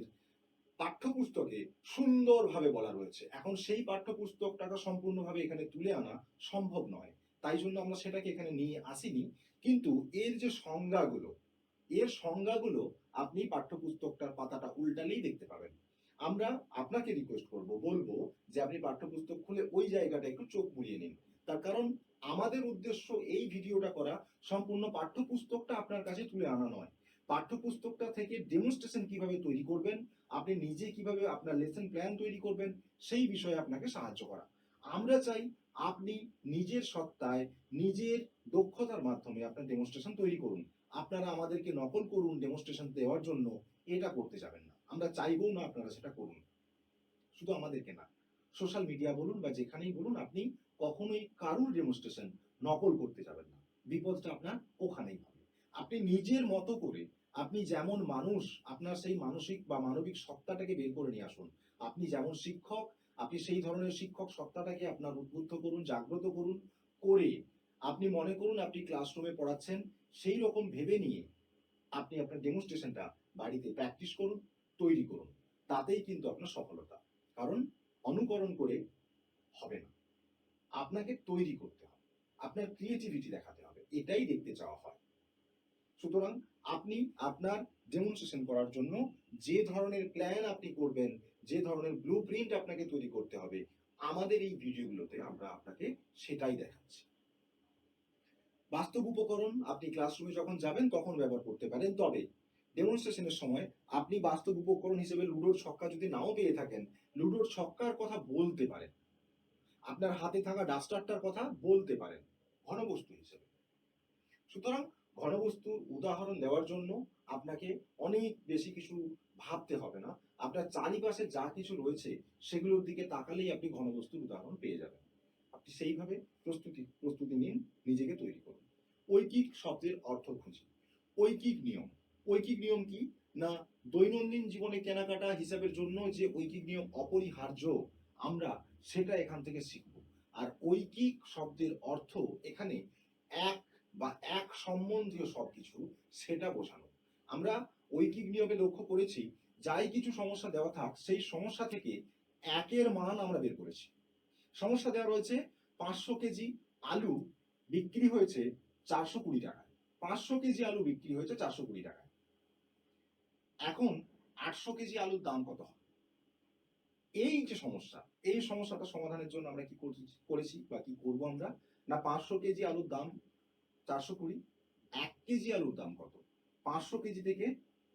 A: পাঠ্যপুস্তকে সুন্দরভাবে বলা রয়েছে। এখন সেই পাঠ্যপুস্তকটাকে সম্পূর্ণভাবে এখানে তুলে আনা সম্ভব নয়, তাই জন্য আমরা সেটাকে এখানে নিয়ে আসিনি। কিন্তু এর যে সংজ্ঞাগুলো, এর সংজ্ঞাগুলো আপনি পাঠ্যপুস্তকটার পাতাটা উল্টালেই দেখতে পাবেন। আমরা আপনাকে রিকোয়েস্ট করব, বলবো যে আপনি পাঠ্যপুস্তক খুলে ওই জায়গাটা একটু চোখ বুলিয়ে নিন। তার কারণ আমাদের উদ্দেশ্য এই ভিডিওটা করা সম্পূর্ণ পাঠ্যপুস্তকটা আপনার কাছে তুলে আনা নয়। পাঠ্যপুস্তকটা থেকে ডেমনস্ট্রেশন কিভাবে তৈরি করবেন, আপনি নিজে কিভাবে আপনার লেসন প্ল্যান তৈরি করবেন, সেই বিষয়ে আপনাকে সাহায্য করা। আমরা চাই আপনি নিজের সত্তায়, নিজের দক্ষতার মাধ্যমে আপনার ডেমনস্ট্রেশন তৈরি করুন। আপনারা আমাদেরকে নকল করুন ডেমনস্ট্রেশন দেওয়ার জন্য, এটা করতে যাবেন না। আমরা চাইবো না আপনারা সেটা করুন। শুধু আমাদেরকে না, সোশ্যাল মিডিয়া বলুন বা যেখানেই বলুন, আপনি কখনোই কারুর ডেমনস্ট্রেশন নকল করতে যাবেন না। বিপদটা আপনার ওখানেই হবে। আপনি নিজের মতো করে, আপনি যেমন মানুষ, আপনার সেই মানসিক বা মানবিক সত্তাটাকে বের করে নিয়ে আসুন। আপনি যেমন শিক্ষক, আপনি সেই ধরনের শিক্ষক সত্তাটাকে আপনার উদ্বুদ্ধ করুন, জাগ্রত করুন। করে আপনি মনে করুন আপনি ক্লাসরুমে পড়াচ্ছেন, সেই রকম ভেবে নিয়ে আপনি আপনার ডেমনস্ট্রেশনটা বাড়িতে প্র্যাকটিস করুন, তৈরি করুন। তাতেই কিন্তু আপনার সফলতা। কারণ অনুকরণ করে হবে না, আপনাকে তৈরি করতে হবে, আপনার ক্রিয়েটিভিটি দেখাতে হবে, এটাই দেখতে চাওয়া হয়। সুতরাং আপনি আপনার ডেমনস্ট্রেশন করার জন্য যে ধরনের প্ল্যান আপনি করবেন, যে ধরনের ব্লু প্রিন্ট আপনাকে তৈরি করতে হবে, আমাদের এই ভিডিওগুলোতে আমরা আপনাকে সেটাই দেখাচ্ছি। বাস্তব উপকরণ আপনি ক্লাসরুমে যখন যাবেন তখন ব্যবহার করতে পারেন, তবে ডেমনস্ট্রেশনের সময় আপনি বাস্তব উপকরণ হিসেবে লুডোর ছক্কা যদি নাও পেয়ে থাকেন, লুডোর ছক্কার কথা বলতে পারেন, আপনার হাতে থাকা ডাস্টারটার কথা বলতে পারেন ঘনবস্তু হিসেবে। সুতরাং ঘনবস্তুর উদাহরণ দেওয়ার জন্য আপনাকে অনেক বেশি কিছু ভাবতে হবে না। আপনার চারিপাশে যা কিছু রয়েছে সেগুলোর দিকে তাকালেই আপনি ঘনবস্তুর উদাহরণ পেয়ে যাবেন। আপনি সেইভাবে প্রস্তুতি নিন, নিজেকে তৈরি করুন। ঐকিক শব্দের অর্থ খুঁজি। ঐকিক নিয়ম। ঐকিক নিয়ম কি না, দৈনন্দিন জীবনে কেনাকাটা হিসাবের জন্য যে ঐকিক নিয়ম অপরিহার্য, আমরা সেটা এখান থেকে শিখব। আর ঐকিক শব্দের অর্থ এখানে এক বা এক সম্বন্ধীয় সবকিছু, সেটা বোঝানো। আমরা ঐকিক নিয়মে লক্ষ্য করেছি, যাই কিছু সমস্যা দেওয়া থাক, সেই সমস্যা থেকে একের মান আমরা বের করেছি। সমস্যা দেওয়া রয়েছে 500 কেজি আলু বিক্রি হয়েছে 420 টাকায়। 500 কেজি আলু বিক্রি হয়েছে 420 টাকায়। এখন 800 কেজি আলুর দাম কত হবে? এই যে সমস্যা, এই সমস্যাটা সমাধানের জন্য আমরা কি করেছি বা কি করব আমরা, না 500 কেজি আলুর দাম 420, 1 কেজি আলুর দাম কত? 500 কেজি থেকে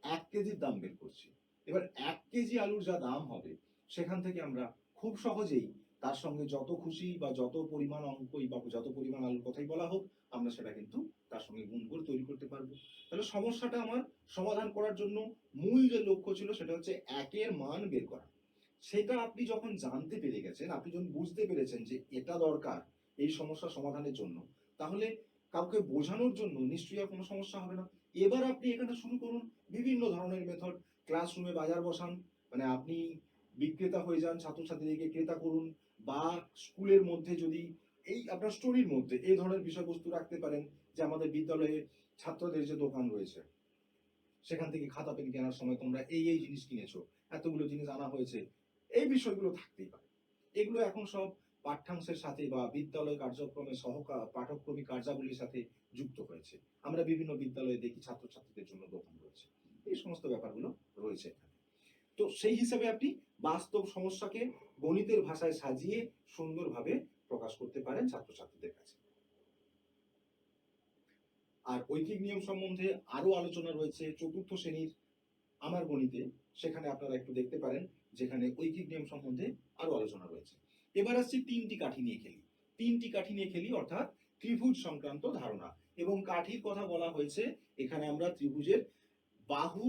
A: 1 কেজির দাম বের করছি। এবার 1 কেজি আলুর যা দাম হবে, সেখান থেকে আমরা খুব সহজেই তার সঙ্গে যত খুশি বা যত পরিমাণ অঙ্কই বা যত পরিমাণ আলুর কথাই বলা হোক, আমরা সেটা কিন্তু তার সঙ্গে গুণ করে তৈরি করতে পারবো। তাহলে সমস্যাটা আমার সমাধান করার জন্য মূল যে লক্ষ্য ছিল সেটা হচ্ছে একের মান বের করা। সেটা আপনি যখন জানতে পেরে গেছেন, আপনি যখন বুঝতে পেরেছেন যে এটা দরকার এই সমস্যা সমাধানের জন্য, তাহলে কাউকে বোঝানোর জন্য নিশ্চয়ই আর কোনো সমস্যা হবে না। এবার আপনি এখানে শুরু করুন বিভিন্ন ধরনের মেথড। ক্লাসরুমে বাজার বসান, মানে আপনি বিক্রেতা হয়ে যান, ছাত্রছাত্রীদেরকে ক্রেতা করুন, বা স্কুলের মধ্যে যদি এই আপনার স্টোরির মধ্যে এই ধরনের বিষয়বস্তু রাখতে পারেন যে আমাদের বিদ্যালয়ে ছাত্রদের যে দোকান রয়েছে সেখান থেকে খাতা পেন কেনার সময় তোমরা এই জিনিস কিনেছো, এতগুলো জিনিস আনা হয়েছে, এই বিষয়গুলো থাকতেই পারে। এগুলো এখন সব পাঠ্যাংশের সাথে বা বিদ্যালয় কার্যক্রমে পাঠ্যক্রমিক কার্যাবলীর সাথে যুক্ত হয়েছে। আমরা বিভিন্ন বিদ্যালয়ে দেখি ছাত্রছাত্রীদের জন্য দোকান রয়েছে, এই সমস্ত ব্যাপারগুলো রয়েছে এখানে। তো সেই হিসাবে আপনি বাস্তব সমস্যাকে গণিতের ভাষায় সাজিয়ে সুন্দরভাবে প্রকাশ করতে পারেন ছাত্রছাত্রীদের কাছে। আর ঐকিক নিয়ম সম্বন্ধে আরো আলোচনা রয়েছে চতুর্থ শ্রেণীর আমার গণিতে, সেখানে আপনারা একটু দেখতে পারেন, যেখানে ঐকিক নিয়ম সম্বন্ধে আরো আলোচনা রয়েছে। এবার আসছি তিনটি কাঠি নিয়ে খেলি। তিনটি কাঠি নিয়ে খেলি অর্থাৎ ত্রিভুজ সংক্রান্ত ধারণা। এবং কাঠির কথা বলা হয়েছে, এখানে আমরা ত্রিভুজের বাহু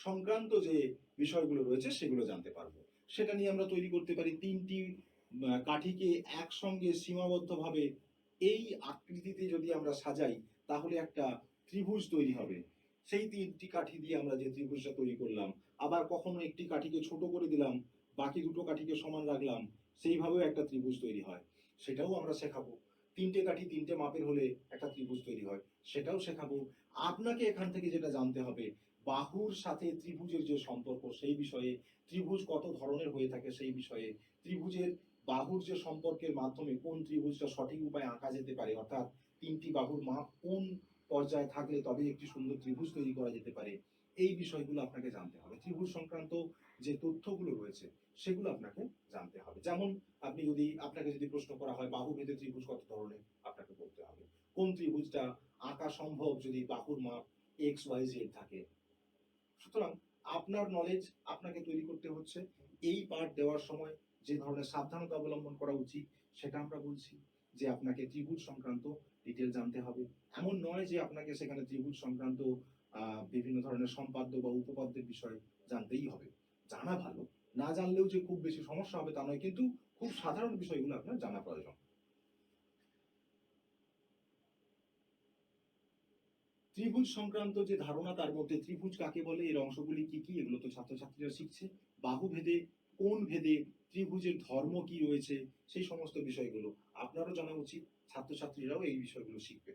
A: সংক্রান্ত যে বিষয়গুলো রয়েছে সেগুলো জানতে পারবো। সেটা নিয়ে আমরা তৈরি করতে পারি তিনটি কাঠিকে একসঙ্গে সীমাবদ্ধভাবে এই আকৃতিতে যদি আমরা সাজাই তাহলে একটা ত্রিভুজ তৈরি হবে। সেই তিনটি কাঠি দিয়ে আমরা যে ত্রিভুজটা তৈরি করলাম, আবার কখনো একটি কাঠিকে ছোট করে দিলাম, বাকি দুটো কাঠিকে সমান রাখলাম, সেইভাবেও একটা ত্রিভুজ তৈরি হয়, সেটাও আমরা শেখাবো। তিনটে কাঠি তিনটে মাপের হলে একটা ত্রিভুজ তৈরি হয়, সেটাও শেখাবো। আপনাকে এখান থেকে যেটা জানতে হবে, বাহুর সাথে ত্রিভুজের যে সম্পর্ক সেই বিষয়ে, ত্রিভুজ কত ধরনের হয়ে থাকে সেই বিষয়ে, ত্রিভুজের বাহুর যে সম্পর্কের মাধ্যমে কোন ত্রিভুজটা সঠিক উপায়ে আঁকা যেতে পারে, অর্থাৎ তিনটি বাহুর মাপ কোন পর্যায়ে থাকলে তবে একটি সুন্দর ত্রিভুজ তৈরি করা যেতে পারে, এই বিষয়গুলো আপনাকে জানতে হবে। ত্রিভুজ সংক্রান্ত যে তথ্যগুলো রয়েছে সেগুলো আপনাকে জানতে হবে। যেমন আপনাকে যদি প্রশ্ন করা হয় বাহু ভেদে ত্রিভুজ কত ধরনের, আপনাকে বলতে হবে কোন ত্রিভুজটা আঁকা সম্ভব যদি বাহুর মাপ এক্স ওয়াই জেড থাকে। সুতরাং আপনার নলেজ আপনাকে তৈরি করতে হচ্ছে। এই পাঠ দেওয়ার সময় যে ধরনের সাবধানতা অবলম্বন করা উচিত সেটা আমরা বলছি, যে আপনাকে ত্রিভুজ সংক্রান্ত ডিটেল জানতে হবে। এমন নয় যে আপনাকে সেখানে ত্রিভুজ সংক্রান্ত বিভিন্ন ধরনের সম্পাদ্য বা উপপাদ্যের বিষয় জানতেই হবে। জানা ভালো, না জানলেও যে খুব বেশি সমস্যা হবে তা নয়, কিন্তু খুব সাধারণ বিষয়গুলো আপনার জানা প্রয়োজন। ত্রিভুজ সংক্রান্ত যে ধারণা, তার মধ্যে ত্রিভুজ কাকে বলে, এর অংশগুলি কি কি, এগুলো তো ছাত্রছাত্রীরা শিখছে। বাহু ভেদে, কোন ভেদে, ত্রিভুজের ধর্ম কি রয়েছে, সেই সমস্ত বিষয়গুলো আপনারও জানা উচিত। ছাত্রছাত্রীরাও এই বিষয়গুলো শিখবে।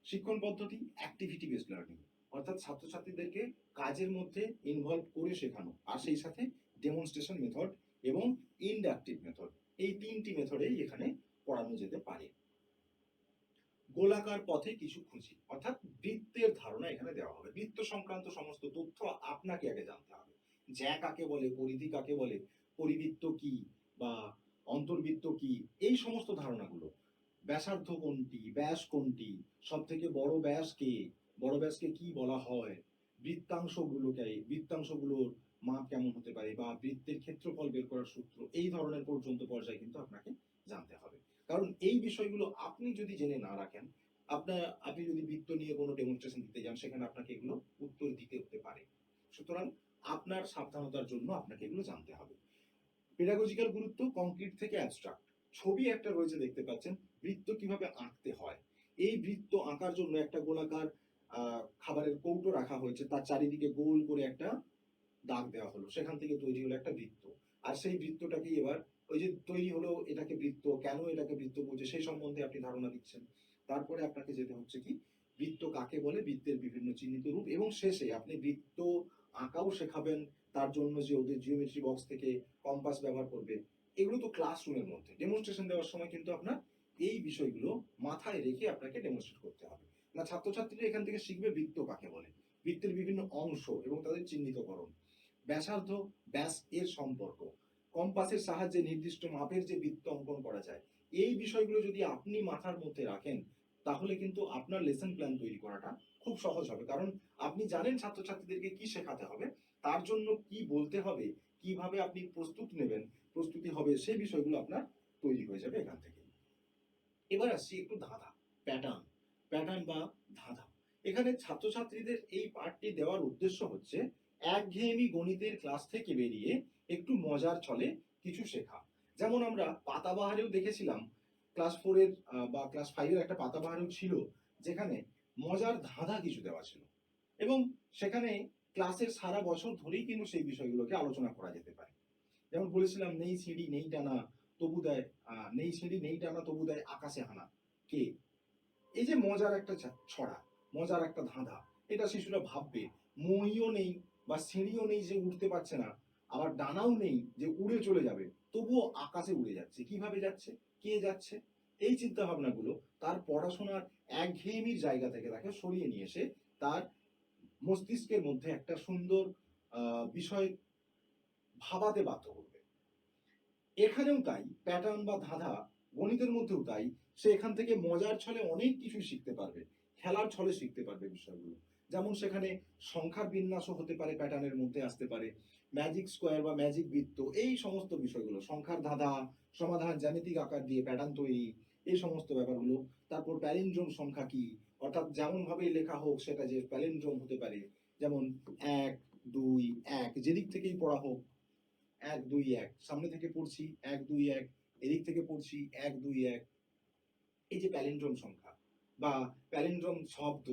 A: শিক্ষণ পদ্ধতি অ্যাক্টিভিটি বেসড লার্নিং, অর্থাৎ ছাত্রছাত্রীদেরকে কাজের মধ্যে ইনভলভ করে শেখানো, আর সেই সাথে ডেমনস্ট্রেশন মেথড এবং ইনডাকটিভ মেথড, এই তিনটি মেথডেই এখানে পড়ানো যেতে পারে। গোলাকার পথে কিছু খুঁজি, অর্থাৎ বৃত্তের ধারণা এখানে দেওয়া হবে। বৃত্ত সংক্রান্ত সমস্ত তথ্য আপনাকে আগে জানতে হবে। জ্যা কাকে বলে, পরিধি কাকে বলে, পরিবৃত্ত কি বা অন্তর্বৃত্ত কি, এই সমস্ত ধারণাগুলো। ব্যাসার্ধ কোনটি, ব্যাস কোনটি, সব থেকে বড় ব্যাস কে, বড় ব্যাসকে কি বলা হয়, বৃত্তাংশগুলোর মাপ কেমন হতে পারে, বা বৃত্তের ক্ষেত্রফল বের করার সূত্র, এই ধরনের পর্যন্ত পর্যায়ে কিন্তু আপনাকে জানতে হবে। কারণ এই বিষয়গুলো আপনি যদি জেনে না রাখেন, আপনি যদি বৃত্ত নিয়ে কোনো ডেমনস্ট্রেশন দিতে যান, সেখানে আপনাকে এগুলো উত্তর দিতে হতে পারে। সুতরাং আপনার সাবধানতার জন্য আপনাকে এগুলো জানতে হবে। পেডাগজিক্যাল গুরুত্ব কংক্রিট থেকে অ্যাবস্ট্রাক্ট। ছবি একটা রয়েছে দেখতে পাচ্ছেন, বৃত্ত কিভাবে আঁকতে হয়। এই বৃত্ত আঁকার জন্য একটা গোলাকার খাবারের কৌটো রাখা হয়েছে, তার চারিদিকে গোল করে একটা দাগ দেওয়া হলো, সেখান থেকে তৈরি হলো একটা বৃত্ত। আর সেই বৃত্তটাকে এবার ওই যে তৈরি হলো, এটাকে বৃত্ত, কেন এটাকে বৃত্ত বলছে সেই সম্বন্ধে আপনি ধারণা দিচ্ছেন। তারপরে আপনাকে যেতে হচ্ছে কি, বৃত্ত কাকে বলে, বৃত্তের বিভিন্ন চিহ্নিত রূপ, এবং শেষে আপনি বৃত্ত আঁকাও শেখাবেন। তার জন্য যে ওদের জিওমেট্রি বক্স থেকে কম্পাস ব্যবহার করবে, এগুলো তো ক্লাসরুমের মধ্যে। ডেমনস্ট্রেশন দেওয়ার সময় কিন্তু আপনার এই বিষয়গুলো মাথায় রেখে আপনাকে ডেমনস্ট্রেট করতে হবে। না, ছাত্রছাত্রীরা এখান থেকে শিখবে বৃত্ত কাকে বলে, বৃত্তের বিভিন্ন অংশ এবং তাদের চিহ্নিতকরণ, ব্যাসার্ধ, ব্যাস এর সম্পর্ক, কম্পাসের সাহায্যে নির্দিষ্ট মাপের যে বৃত্ত অঙ্কন করা যায়, এই বিষয়গুলো যদি আপনি মাথার মধ্যে রাখেন তাহলে কিন্তু আপনার লেসন প্ল্যান তৈরি করাটা খুব সহজ হবে। কারণ আপনি জানেন ছাত্রছাত্রীদেরকে কি শেখাতে হবে, তার জন্য কি বলতে হবে, কিভাবে আপনি প্রস্তুতি হবে, সেই বিষয়গুলো আপনার তৈরি হয়ে যাবে এখান থেকে। এবার আসছি একটু ধাঁধা, প্যাটার্ন। প্যাটার্ন বা ধাঁধা। এখানে ছাত্রছাত্রীদের এই পাঠটি দেওয়ার উদ্দেশ্য হচ্ছে একঘেয়েমি গণিতের ক্লাস থেকে বেরিয়ে একটু মজার ছলে কিছু শেখা। যেমন আমরা পাতাবাহারেও দেখেছিলাম ক্লাস 4 এর বা ক্লাস 5 এর একটা পাতাবাহারেও ছিল যেখানে মজার ধাঁধা কিছু দেওয়া ছিল। এবং সেখানে ক্লাসের সারা বছর ধরেই কিন্তু সেই বিষয়গুলোকে আলোচনা করা যেতে পারে। যেমন বলেছিলাম নেই সিঁড়ি নেই টানা তবু দেয় নেই সিঁড়ি নেই টানা তবু দেয় আকাশে হানা কে? এই যে মজার একটা ছড়া, মজার একটা ধাঁধা, এটা শিশুরা ভাববে মইও নেই বা সিঁড়িও নেই যে উঠতে পারছে না, আবার ডানাও নেই যে উড়ে চলে যাবে, তবুও আকাশে উড়ে যাচ্ছে। কিভাবে যাচ্ছে? কে যাচ্ছে? এই চিন্তা ভাবনাগুলো তার পড়াশোনার একঘেয়েমির জায়গা থেকে তাকে সরিয়ে নিয়ে এসে তার মস্তিষ্কের মধ্যে একটা সুন্দর বিষয় ভাবাতে বাধ্য করবে। এখানেও তাই প্যাটার্ন বা ধাঁধা, গণিতের মধ্যেও তাই, সে এখান থেকে মজার ছলে অনেক কিছু শিখতে পারবে, খেলার ছলে শিখতে পারবে বিষয়গুলো। যেমন সেখানে সংখ্যার বিন্যাসও হতে পারে, প্যাটার্নের মধ্যে আসতে পারে, ম্যাজিক স্কোয়ার বা ম্যাজিক বৃত্ত, এই সমস্ত বিষয়গুলো, সংখ্যার ধাঁধা, সমাধান, জ্যামিতিক আকার দিয়ে প্যাটার্ন তৈরি, এই সমস্ত ব্যাপারগুলো। তারপর প্যালিন্ড্রোম সংখ্যা কি, অর্থাৎ যেমন ভাবে লেখা হোক সেটা যে প্যালিন্ড্রোম হতে পারে, যেমন ১ ২ ১ যেদিক থেকেই পড়া হোক ১ ২ ১ সামনে থেকে পড়ছি ১ ২ ১ এদিক থেকে পড়ছি ১ ২ ১। এই যে প্যালিন্ড্রোম সংখ্যা বা প্যালিন্ড্রোম শব্দ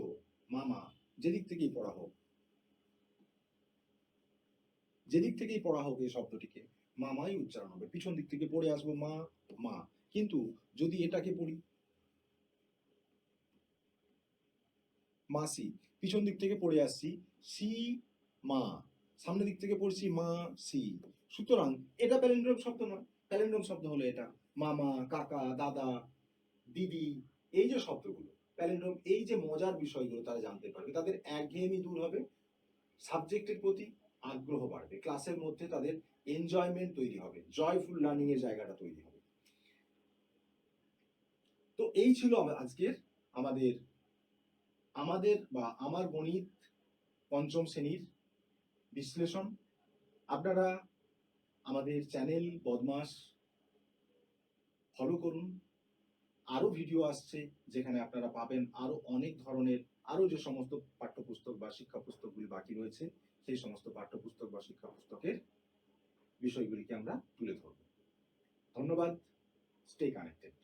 A: মামা, যেদিক থেকেই পড়া হোক, যেদিক থেকেই পড়া হোক এই শব্দটিকে মামাই উচ্চারণ হবে। পিছন দিক থেকে পড়ে আসবো মা মা, কিন্তু যদি এটাকে পড়ি মাসি, পিছন দিক থেকে পড়ে আসছি সি মা, সামনের দিক থেকে পড়ছি মা সি। সুতরাং এটা প্যালিন্ড্রোম শব্দ নয়। প্যালিন্ড্রোম শব্দ হলো এটা মামা, কাকা, দাদা, দিদি, এই যে শব্দগুলো প্যালিন্ড্রোম, এই যে মজার বিষয়গুলো তারা জানতে পারবে, তাদের একঘেয়েমি দূর হবে, সাবজেক্টের প্রতি আগ্রহ বাড়বে, ক্লাসের মধ্যে তাদের এনজয়মেন্ট তৈরি হবে, জয়ফুল লার্নিং এর জায়গাটা তৈরি হবে। তো এই ছিল আজকের আমাদের আমাদের বা আমার গণিত পঞ্চম শ্রেণীর বিশ্লেষণ। আপনারা আমাদের চ্যানেল বদমাস ফলো করুন। আরো ভিডিও আসছে যেখানে আপনারা পাবেন আরো অনেক ধরনের, আরো যে সমস্ত পাঠ্যপুস্তক বা শিক্ষা পুস্তকগুলি বাকি রয়েছে সেই সমস্ত পাঠ্যপুস্তক বা শিক্ষা পুস্তকের বিষয়গুলিকে আমরা তুলে ধরব। ধন্যবাদ। Stay connected.